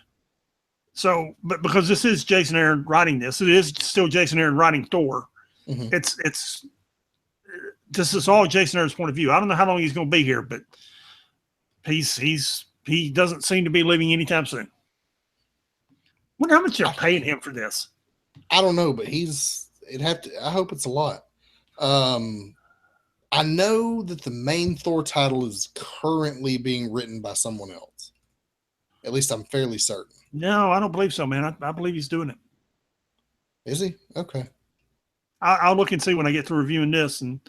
So, but because this is Jason Aaron writing this, it is still Jason Aaron writing Thor. This is all Jason Aaron's point of view. I don't know how long he's going to be here, but he doesn't seem to be leaving anytime soon. Wonder how much they're paying him for this. I don't know, but I hope it's a lot. I know that the main Thor title is currently being written by someone else. At least I'm fairly certain. No, I don't believe so, man. I believe he's doing it. Is he? Okay. I'll look and see when I get through reviewing this and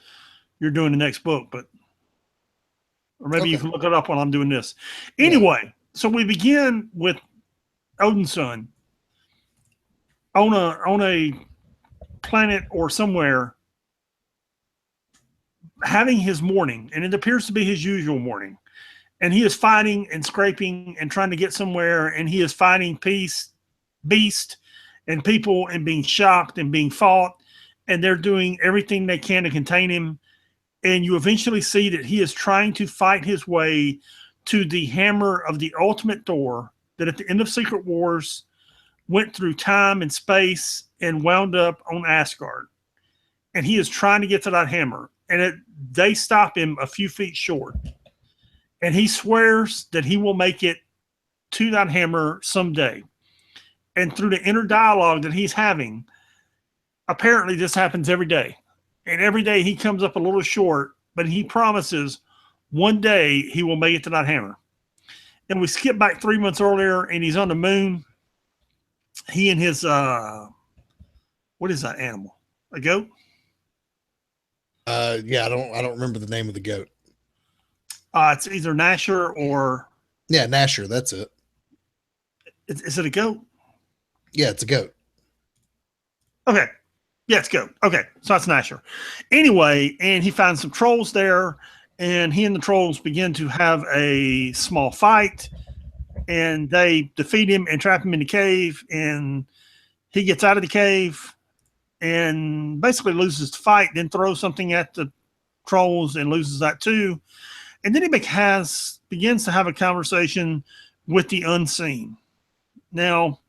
you're doing the next book, or maybe you can look it up while I'm doing this. Anyway, so we begin with Odin's son on a planet or somewhere having his morning, and it appears to be his usual morning. And he is fighting and scraping and trying to get somewhere, and he is fighting beast and people and being shocked and being fought, and they're doing everything they can to contain him. and you eventually see that he is trying to fight his way to the hammer of the ultimate Thor that at the end of Secret Wars went through time and space and wound up on Asgard. And he is trying to get to that hammer. And they stop him a few feet short. And he swears that he will make it to that hammer someday. And through the inner dialogue that he's having, apparently this happens every day. And every day he comes up a little short, but he promises one day he will make it to that hammer. And we skip back 3 months earlier, and he's on the moon. He and his what is that animal? A goat? Yeah, I don't remember the name of the goat. It's either Nasher or Nasher. That's it. Is it a goat? Yeah, it's a goat. Okay. Yeah, it's goat. Okay, so that's Nasher. Anyway, and he finds some trolls there, and he and the trolls begin to have a small fight, and they defeat him and trap him in the cave, and he gets out of the cave and basically loses the fight, then throws something at the trolls and loses that too. And then he begins to have a conversation with the Unseen. Now,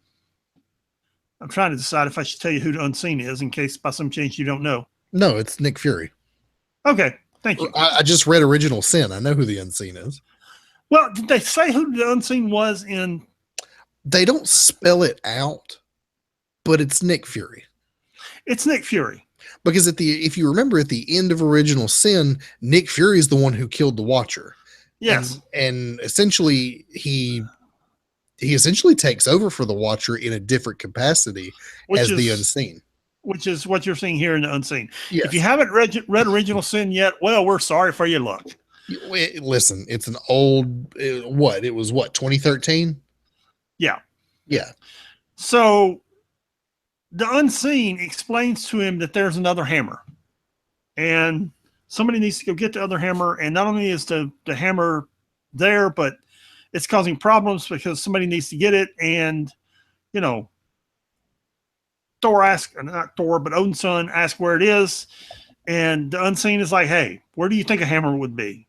I'm trying to decide if I should tell you who the Unseen is in case by some chance you don't know. No, it's Nick Fury. Okay, thank you. I just read Original Sin. I know who the Unseen is. Well, did they say who the Unseen was in? They don't spell it out, but it's Nick Fury. It's Nick Fury. Because if you remember at the end of Original Sin, Nick Fury is the one who killed the Watcher. Yes. And essentially he essentially takes over for the Watcher in a different capacity as the Unseen. Which is what you're seeing here in the Unseen. Yes. If you haven't read Original Sin yet, well, we're sorry for your luck. Listen, it's an old, it was 2013? Yeah. Yeah. So the Unseen explains to him that there's another hammer. And somebody needs to go get the other hammer. And not only is the hammer there, but it's causing problems because somebody needs to get it. And, you know, Odin's son asks where it is. And the Unseen is like, hey, where do you think a hammer would be?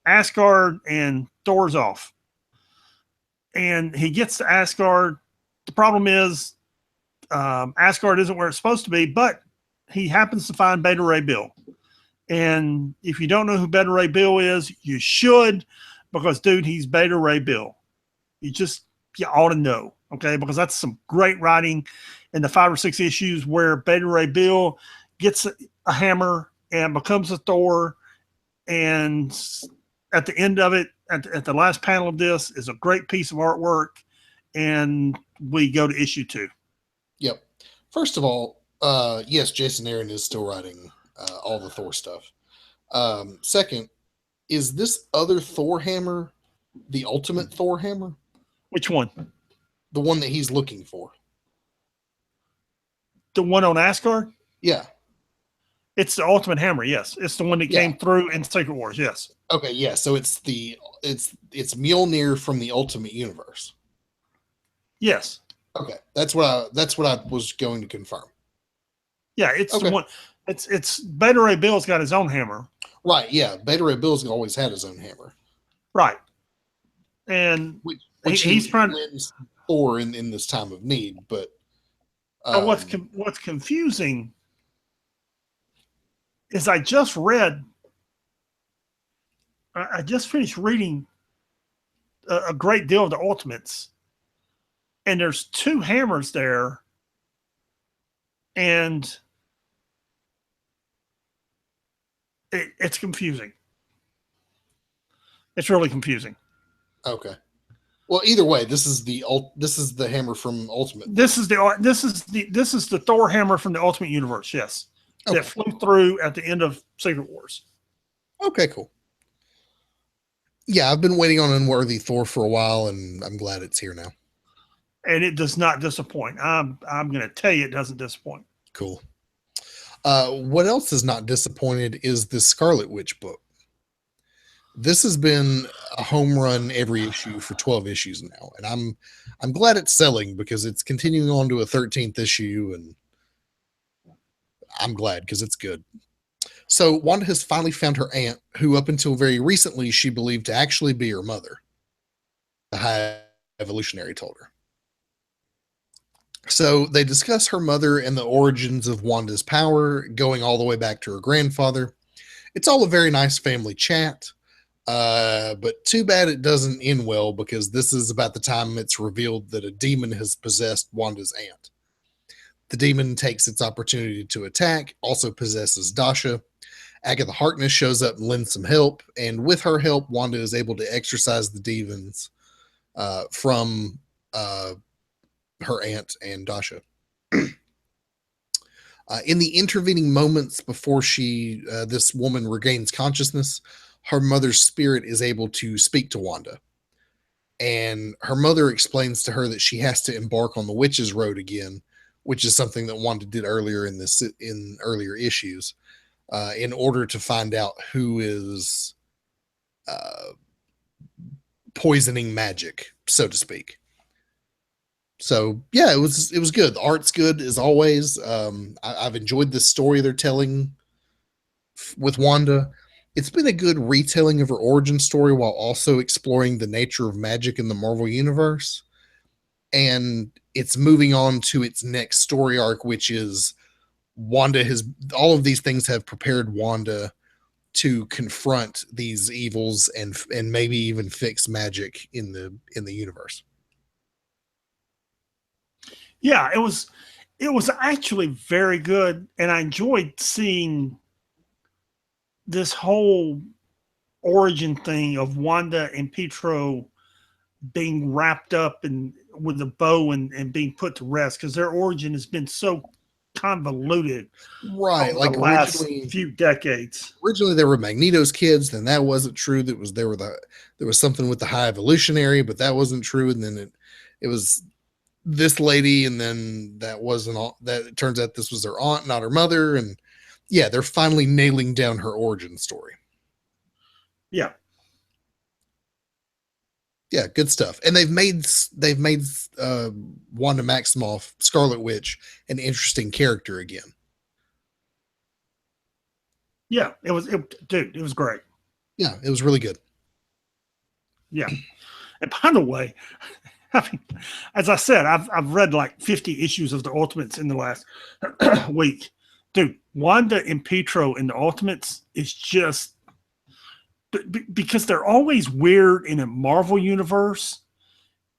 Asgard, and Thor's off. And he gets to Asgard. The problem is Asgard isn't where it's supposed to be, but he happens to find Beta Ray Bill. And if you don't know who Beta Ray Bill is, you should, because, dude, he's Beta Ray Bill. You ought to know, okay? Because that's some great writing in the 5 or 6 issues where Beta Ray Bill gets a hammer and becomes a Thor. And at the end of it, at the last panel of this, is a great piece of artwork. And we go to issue 2. Yep. First of all, yes, Jason Aaron is still writing all the Thor stuff. Second, is this other Thor hammer the ultimate Thor hammer? Which one? The one that he's looking for. The one on Asgard? Yeah. It's the ultimate hammer, yes. It's the one that came through in Secret Wars, yes. Okay, yeah. So it's Mjolnir from the Ultimate Universe. Yes. Okay, that's what I was going to confirm. Yeah, it's the one. It's Beta Ray Bill's got his own hammer. Right. Yeah, Beta Ray Bill's always had his own hammer. Right. And which he's trying to Thor in this time of need, but what's confusing is I just finished reading a great deal of the Ultimates, and there's 2 hammers there, and it's confusing. It's really confusing. Okay. Well, either way, this is the hammer from Ultimate. This is the Thor hammer from the Ultimate Universe. Yes, that flew through at the end of Secret Wars. Okay, cool. Yeah, I've been waiting on Unworthy Thor for a while, and I'm glad it's here now. And it does not disappoint. I'm going to tell you, it doesn't disappoint. Cool. What else is not disappointed is the Scarlet Witch book. This has been a home run every issue for 12 issues now, and I'm glad it's selling because it's continuing on to a 13th issue, and I'm glad because it's good. So Wanda has finally found her aunt, who up until very recently she believed to actually be her mother. The High Evolutionary told her. So they discuss her mother and the origins of Wanda's power, going all the way back to her grandfather. It's all a very nice family chat. But too bad it doesn't end well, because this is about the time it's revealed that a demon has possessed Wanda's aunt. The demon takes its opportunity to attack, also possesses Dasha. Agatha Harkness shows up and lends some help, and with her help, Wanda is able to exorcise the demons from her aunt and Dasha. In the intervening moments before this woman regains consciousness, her mother's spirit is able to speak to Wanda. And her mother explains to her that she has to embark on the witch's road again, which is something that Wanda did earlier in earlier issues, in order to find out who is poisoning magic, so to speak. So yeah, it was good. The art's good as always. I've enjoyed the story they're telling with Wanda. It's been a good retelling of her origin story while also exploring the nature of magic in the Marvel universe. And it's moving on to its next story arc, which is Wanda has all of these things have prepared Wanda to confront these evils and maybe even fix magic in the universe. Yeah, it was actually very good, and I enjoyed seeing this whole origin thing of Wanda and Pietro being wrapped up in with a bow and being put to rest, because their origin has been so convoluted, right? over Like the last few decades. Originally, they were Magneto's kids. Then that wasn't true. There was something with the High Evolutionary, but that wasn't true. And then it was this lady, and then that wasn't all. That it turns out this was her aunt, not her mother. And yeah, they're finally nailing down her origin story. Yeah. Yeah, good stuff. And they've made Wanda Maximoff, Scarlet Witch, an interesting character again. Yeah, it was great. Yeah, it was really good. Yeah. And by the way, I mean, as I said, I've read like 50 issues of the Ultimates in the last week. Dude, Wanda and Pietro in the Ultimates is just because they're always weird in a Marvel universe,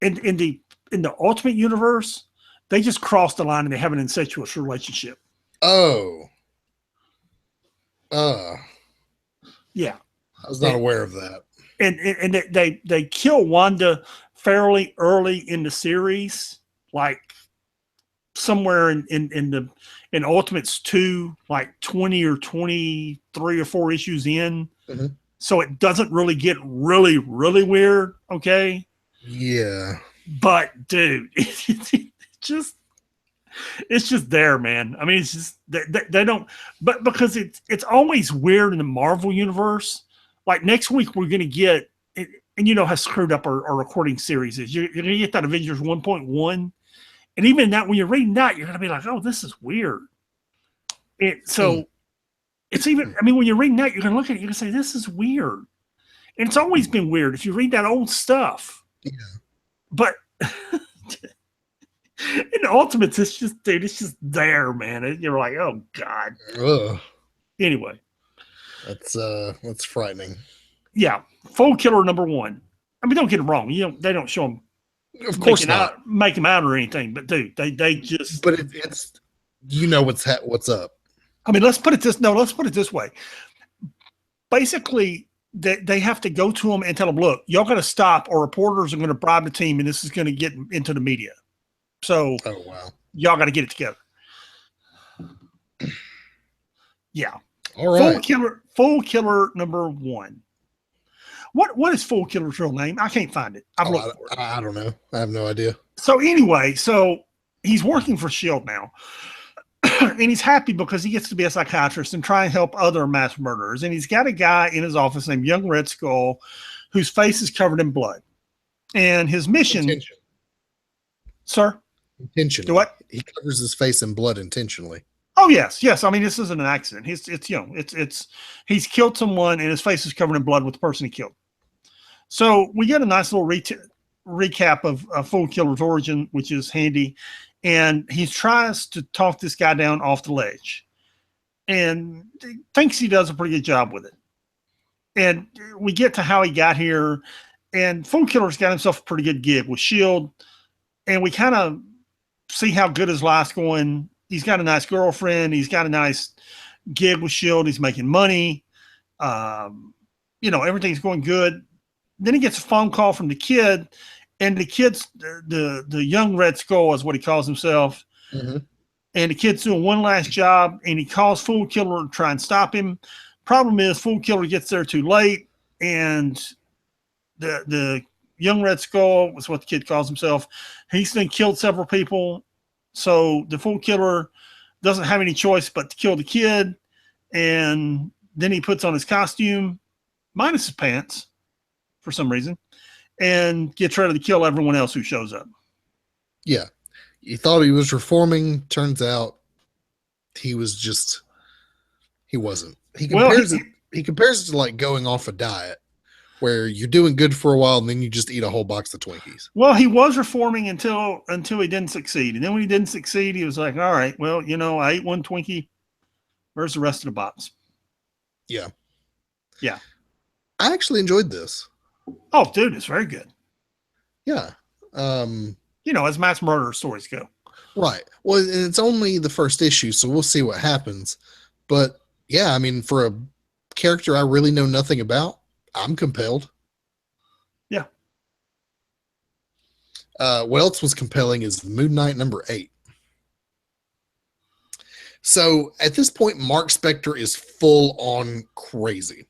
and in the Ultimate universe, they just cross the line and they have an incestuous relationship. Oh. Yeah. I was not aware of that. And they kill Wanda fairly early in the series, like somewhere in Ultimates 2, like 20 or 23 or 4 issues in. Mm-hmm. So it doesn't really get really, really weird. Okay. Yeah. But dude, it's just there, man. I mean, it's just they don't, but because it's always weird in the Marvel universe. Like next week, we're going to get, and you know how screwed up our recording series is. You're going to get that Avengers 1.1. And even that, when you're reading that, you're going to be like, oh, this is weird. It's even, I mean, when you're reading that, you're going to look at it, you're going to say, this is weird. And it's always been weird if you read that old stuff. Yeah. But in the Ultimates, it's just there, man. You're like, oh, God. Ugh. Anyway. That's frightening. Yeah. Fold Killer #1. I mean, don't get it wrong. They don't show him. Of course not. Make him out or anything. But, dude, they just. But it's, what's up. I mean, let's put it this way. Basically, they have to go to them and tell them, look, y'all got to stop, or reporters are going to bribe the team, and this is going to get into the media. So, oh wow, y'all got to get it together. Yeah. All right. Fool Killer #1. What is Fool Killer's real name? I can't find it. I've looked for it. I don't know. I have no idea. So anyway, he's working for S.H.I.E.L.D. now. And he's happy because he gets to be a psychiatrist and try and help other mass murderers. And he's got a guy in his office named Young Red Skull whose face is covered in blood. And his mission... Intentionally. Sir? Intentionally. Do what? He covers his face in blood intentionally. Oh yes, yes. I mean, this isn't an accident. He's killed someone, and his face is covered in blood with the person he killed. So we get a nice little recap of Fool Killer's origin, which is handy. And he tries to talk this guy down off the ledge, and thinks he does a pretty good job with it. And we get to how he got here, and Fool Killer's got himself a pretty good gig with Shield, and we kind of see how good his life's going. He's got a nice girlfriend. He's got a nice gig with Shield. He's making money. Everything's going good. Then he gets a phone call from the kid, and the kid's the young Red Skull is what he calls himself. Mm-hmm. And the kid's doing one last job, and he calls Fool Killer to try and stop him. Problem is, Fool Killer gets there too late, and the young Red Skull is what the kid calls himself. He's then killed several people, so the Fool Killer doesn't have any choice but to kill the kid. And then he puts on his costume, minus his pants, for some reason, and gets ready to kill everyone else who shows up. Yeah. He thought he was reforming. Turns out he wasn't. He compares it to like going off a diet where you're doing good for a while and then you just eat a whole box of Twinkies. Well, he was reforming until he didn't succeed. And then when he didn't succeed, he was like, all right, well, I ate one Twinkie. Where's the rest of the box? Yeah. Yeah. I actually enjoyed this. Oh, dude, it's very good. Yeah. As mass murder stories go. Right. Well, it's only the first issue, so we'll see what happens. But yeah, I mean, for a character I really know nothing about, I'm compelled. Yeah. What else was compelling is Moon Knight number 8. So at this point, Mark Spector is full on crazy.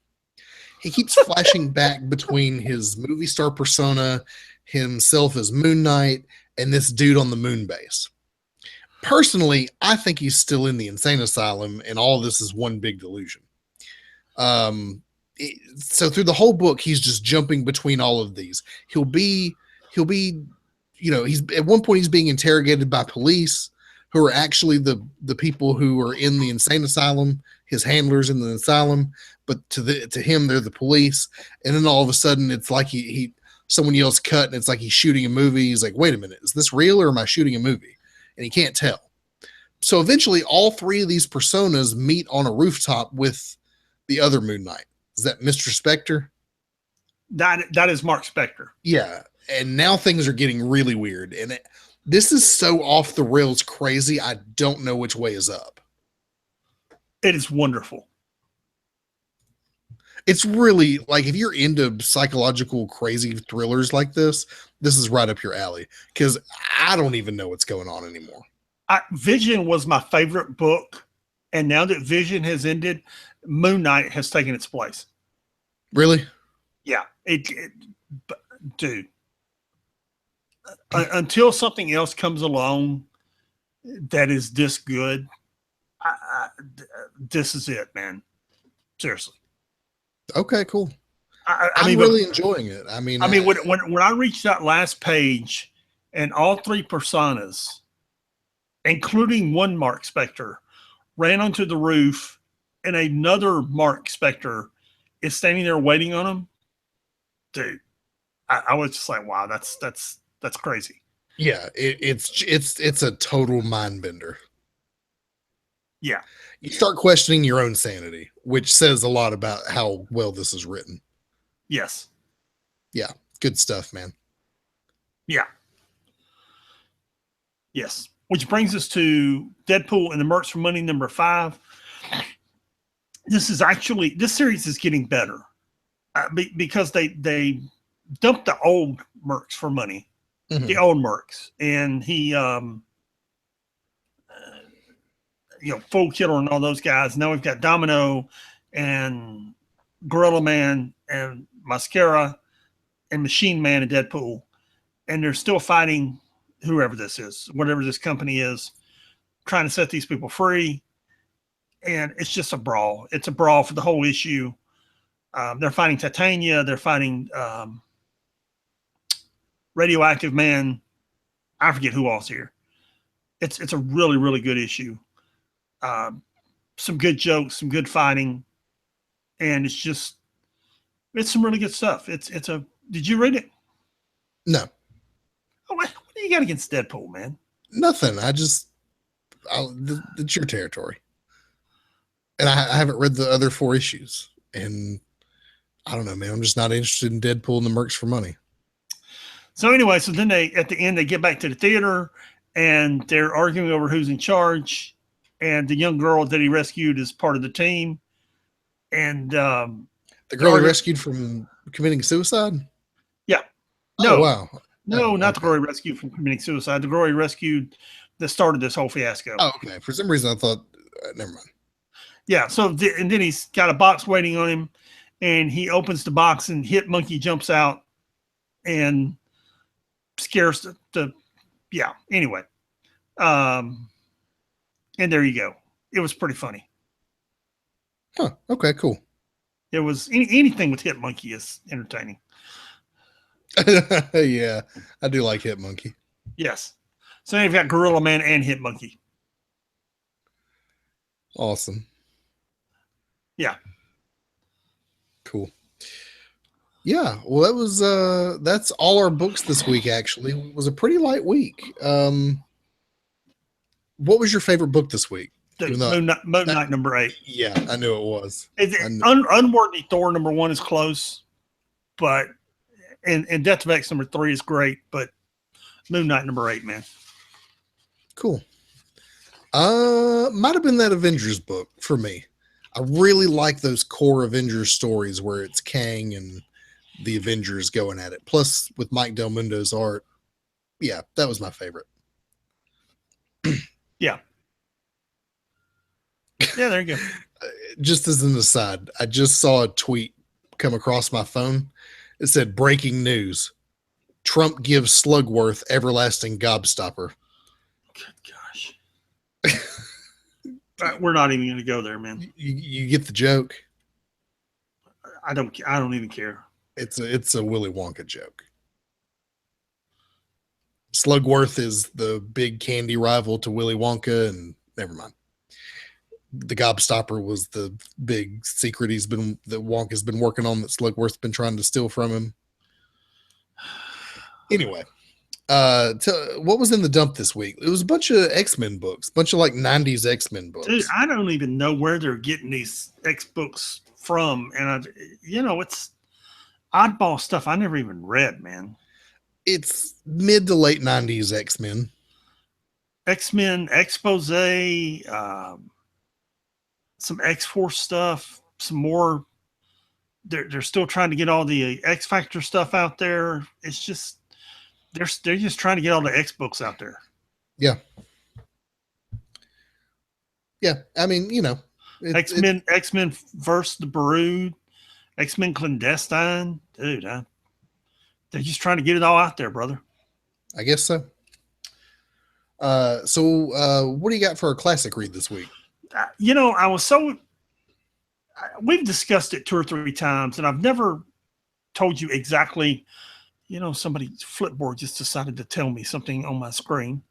He keeps flashing back between his movie star persona, himself as Moon Knight, and this dude on the moon base. Personally, I think he's still in the insane asylum, and all this is one big delusion. So through the whole book, he's just jumping between all of these. He'll be, he's at one point he's being interrogated by police who are actually the people who are in the insane asylum, his handlers in the asylum, but to him they're the police. And then all of a sudden it's like someone yells cut, and it's like he's shooting a movie. He's like, wait a minute, is this real or am I shooting a movie? And he can't tell. So eventually all three of these personas meet on a rooftop with the other Moon Knight. Is that Mr. Spector? That is Mark Spector. Yeah. And now things are getting really weird. And this is so off the rails crazy, I don't know which way is up. It is wonderful. It's really like, if you're into psychological crazy thrillers like this is right up your alley, because I don't even know what's going on anymore. Vision was my favorite book, and now that Vision has ended, Moon Knight has taken its place. Really? Yeah. Dude. Until something else comes along that is this good, this is it, man. Seriously. Okay, cool. I'm really enjoying it. I mean, when I reached that last page and all three personas, including one Mark Spector, ran onto the roof and another Mark Spector is standing there waiting on him, dude, I was just like, wow, that's crazy. Yeah, it's a total mind bender. Yeah. You start questioning your own sanity, which says a lot about how well this is written. Yes. Yeah. Good stuff, man. Yeah. Yes. Which brings us to Deadpool and the Mercs for Money number 5. This series is getting better because they dumped the old Mercs for money, the old Mercs, and he, Fool Killer and all those guys. Now we've got Domino and Gorilla Man and Mascara and Machine Man and Deadpool, and they're still fighting whoever this is, whatever this company is, trying to set these people free. And it's just a brawl. It's a brawl for the whole issue. They're fighting Titania. They're fighting Radioactive Man. I forget who else here. It's a really, really good issue. some good jokes, some good fighting, and it's some really good stuff. Did you read it? No, Oh, what do you got against Deadpool, man? nothing. It's your territory. And I haven't read the other 4 issues. And I don't know, man. I'm just not interested in Deadpool and the Mercs for money. So anyway, so then at the end, they get back to the theater and they're arguing over who's in charge. And the young girl that he rescued is part of the team. And the girl he rescued from committing suicide? Yeah. No. Oh, wow. No, not the girl he rescued from committing suicide. The girl he rescued that started this whole fiasco. Oh, okay. For some reason, I thought, never mind. Yeah. So, and then he's got a box waiting on him, and he opens the box, and Hit Monkey jumps out and scares yeah. Anyway, and there you go. It was pretty funny. Huh. Okay. Cool. It was anything with Hit Monkey is entertaining. Yeah, I do like Hit Monkey. Yes. So now you've got Gorilla Man and Hit Monkey. Awesome. Yeah. Cool. Yeah. Well, that's all our books this week. Actually, it was a pretty light week. What was your favorite book this week? Moon Knight number 8. Yeah, I knew it was. Unworthy Thor number 1 is close, but and Death of X number 3 is great, but Moon Knight number 8, man. Cool. Might have been that Avengers book for me. I really like those core Avengers stories where it's Kang and the Avengers going at it. Plus, with Mike Del Mundo's art, yeah, that was my favorite. Yeah. Yeah, there you go. Just as an aside, I just saw a tweet come across my phone. It said, "Breaking news: Trump gives Slugworth everlasting gobstopper." Good gosh. We're not even going to go there, man. You get the joke. I don't even care. It's a Willy Wonka joke. Slugworth is the big candy rival to Willy Wonka, and never mind. The gobstopper was the big secret that Wonka's been working on that Slugworth's been trying to steal from him. Anyway, what was in the dump this week? It was a bunch of X-Men books, a bunch of like 90s X-Men books. Dude, I don't even know where they're getting these X books from, and it's oddball stuff I never even read, man. It's mid to late 90s X-Men. X-Men expose, some X-Force stuff, some more. They're still trying to get all the X Factor stuff out there. It's just they're just trying to get all the X books out there. Yeah. Yeah, I mean, X-Men versus the Brood, X-Men Clandestine, dude. They're just trying to get it all out there, brother. I guess so. So what do you got for a classic read this week? We've discussed it 2 or 3 times, and I've never told you exactly. Somebody's Flipboard just decided to tell me something on my screen.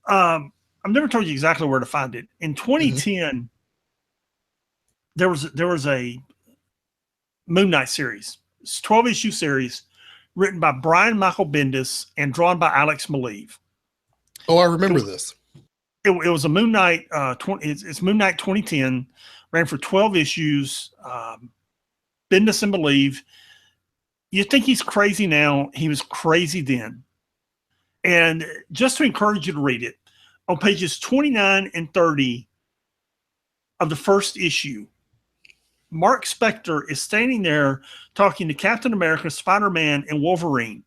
I've never told you exactly where to find it. In 2010, there was a Moon Knight series. It's a 12-issue series written by Brian Michael Bendis and drawn by Alex Maleev. Oh, I remember this. It was a Moon Knight. It's Moon Knight 2010. Ran for 12 issues. Bendis and Maleev. You think he's crazy now? He was crazy then. And just to encourage you to read it, on pages 29 and 30 of the first issue, Mark Spector is standing there talking to Captain America, Spider-Man, and Wolverine.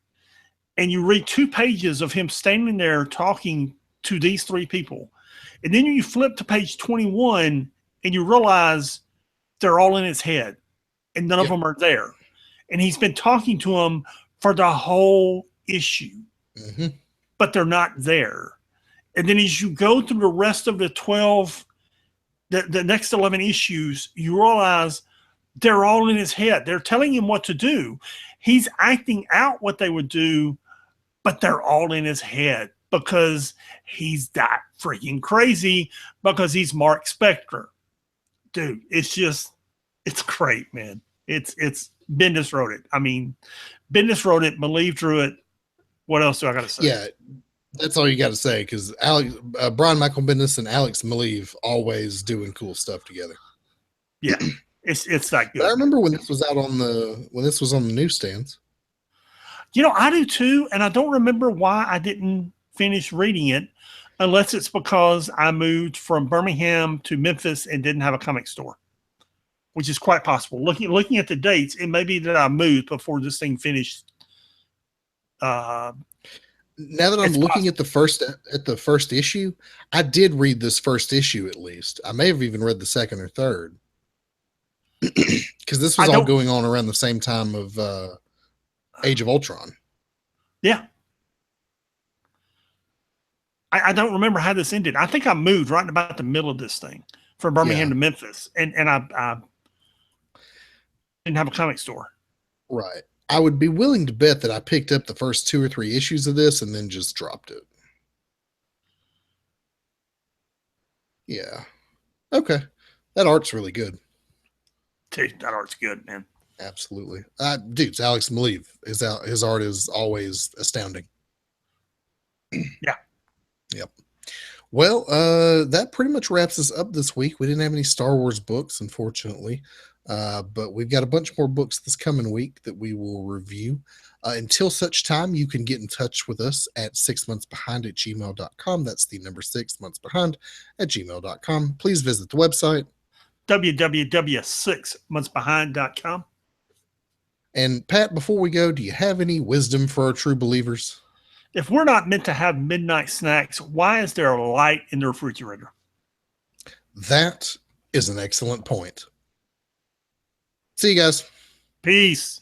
And you read 2 pages of him standing there talking to these 3 people. And then you flip to page 21 and you realize they're all in his head and none of them are there. And he's been talking to them for the whole issue, but they're not there. And then as you go through the rest of the 12, the next 11 issues, you realize they're all in his head. They're telling him what to do. He's acting out what they would do, but they're all in his head because he's that freaking crazy because he's Mark Spector. Dude, it's great, man. It's Bendis wrote it. I mean, Bendis wrote it, Maleev drew it. What else do I got to say? Yeah, that's all you got to say, because Brian Michael Bendis and Alex Maleev always doing cool stuff together. Yeah, it's that good. But I remember when this was out on the newsstands. You know, I do too, and I don't remember why I didn't finish reading it, unless it's because I moved from Birmingham to Memphis and didn't have a comic store, which is quite possible. Looking at the dates, it may be that I moved before this thing finished. Now that I'm looking at the first issue, I did read this first issue at least. I may have even read the second or third, because this was all going on around the same time of Age of Ultron. Yeah. I don't remember how this ended. I think I moved right about the middle of this thing from Birmingham to Memphis, and I didn't have a comic store. Right. I would be willing to bet that I picked up the first 2 or 3 issues of this and then just dropped it. Yeah. Okay. That art's really good. Dude, that art's good, man. Absolutely. Dude, it's Alex Maleev. His art is always astounding. Yeah. Yep. Well, that pretty much wraps us up this week. We didn't have any Star Wars books, unfortunately. But we've got a bunch more books this coming week that we will review. Until such time, you can get in touch with us at 6monthsbehind@gmail.com. That's the number 6monthsbehind@gmail.com. Please visit the website, www.6monthsbehind.com. And Pat, before we go, do you have any wisdom for our true believers? If we're not meant to have midnight snacks, why is there a light in the refrigerator? That is an excellent point. See you guys. Peace.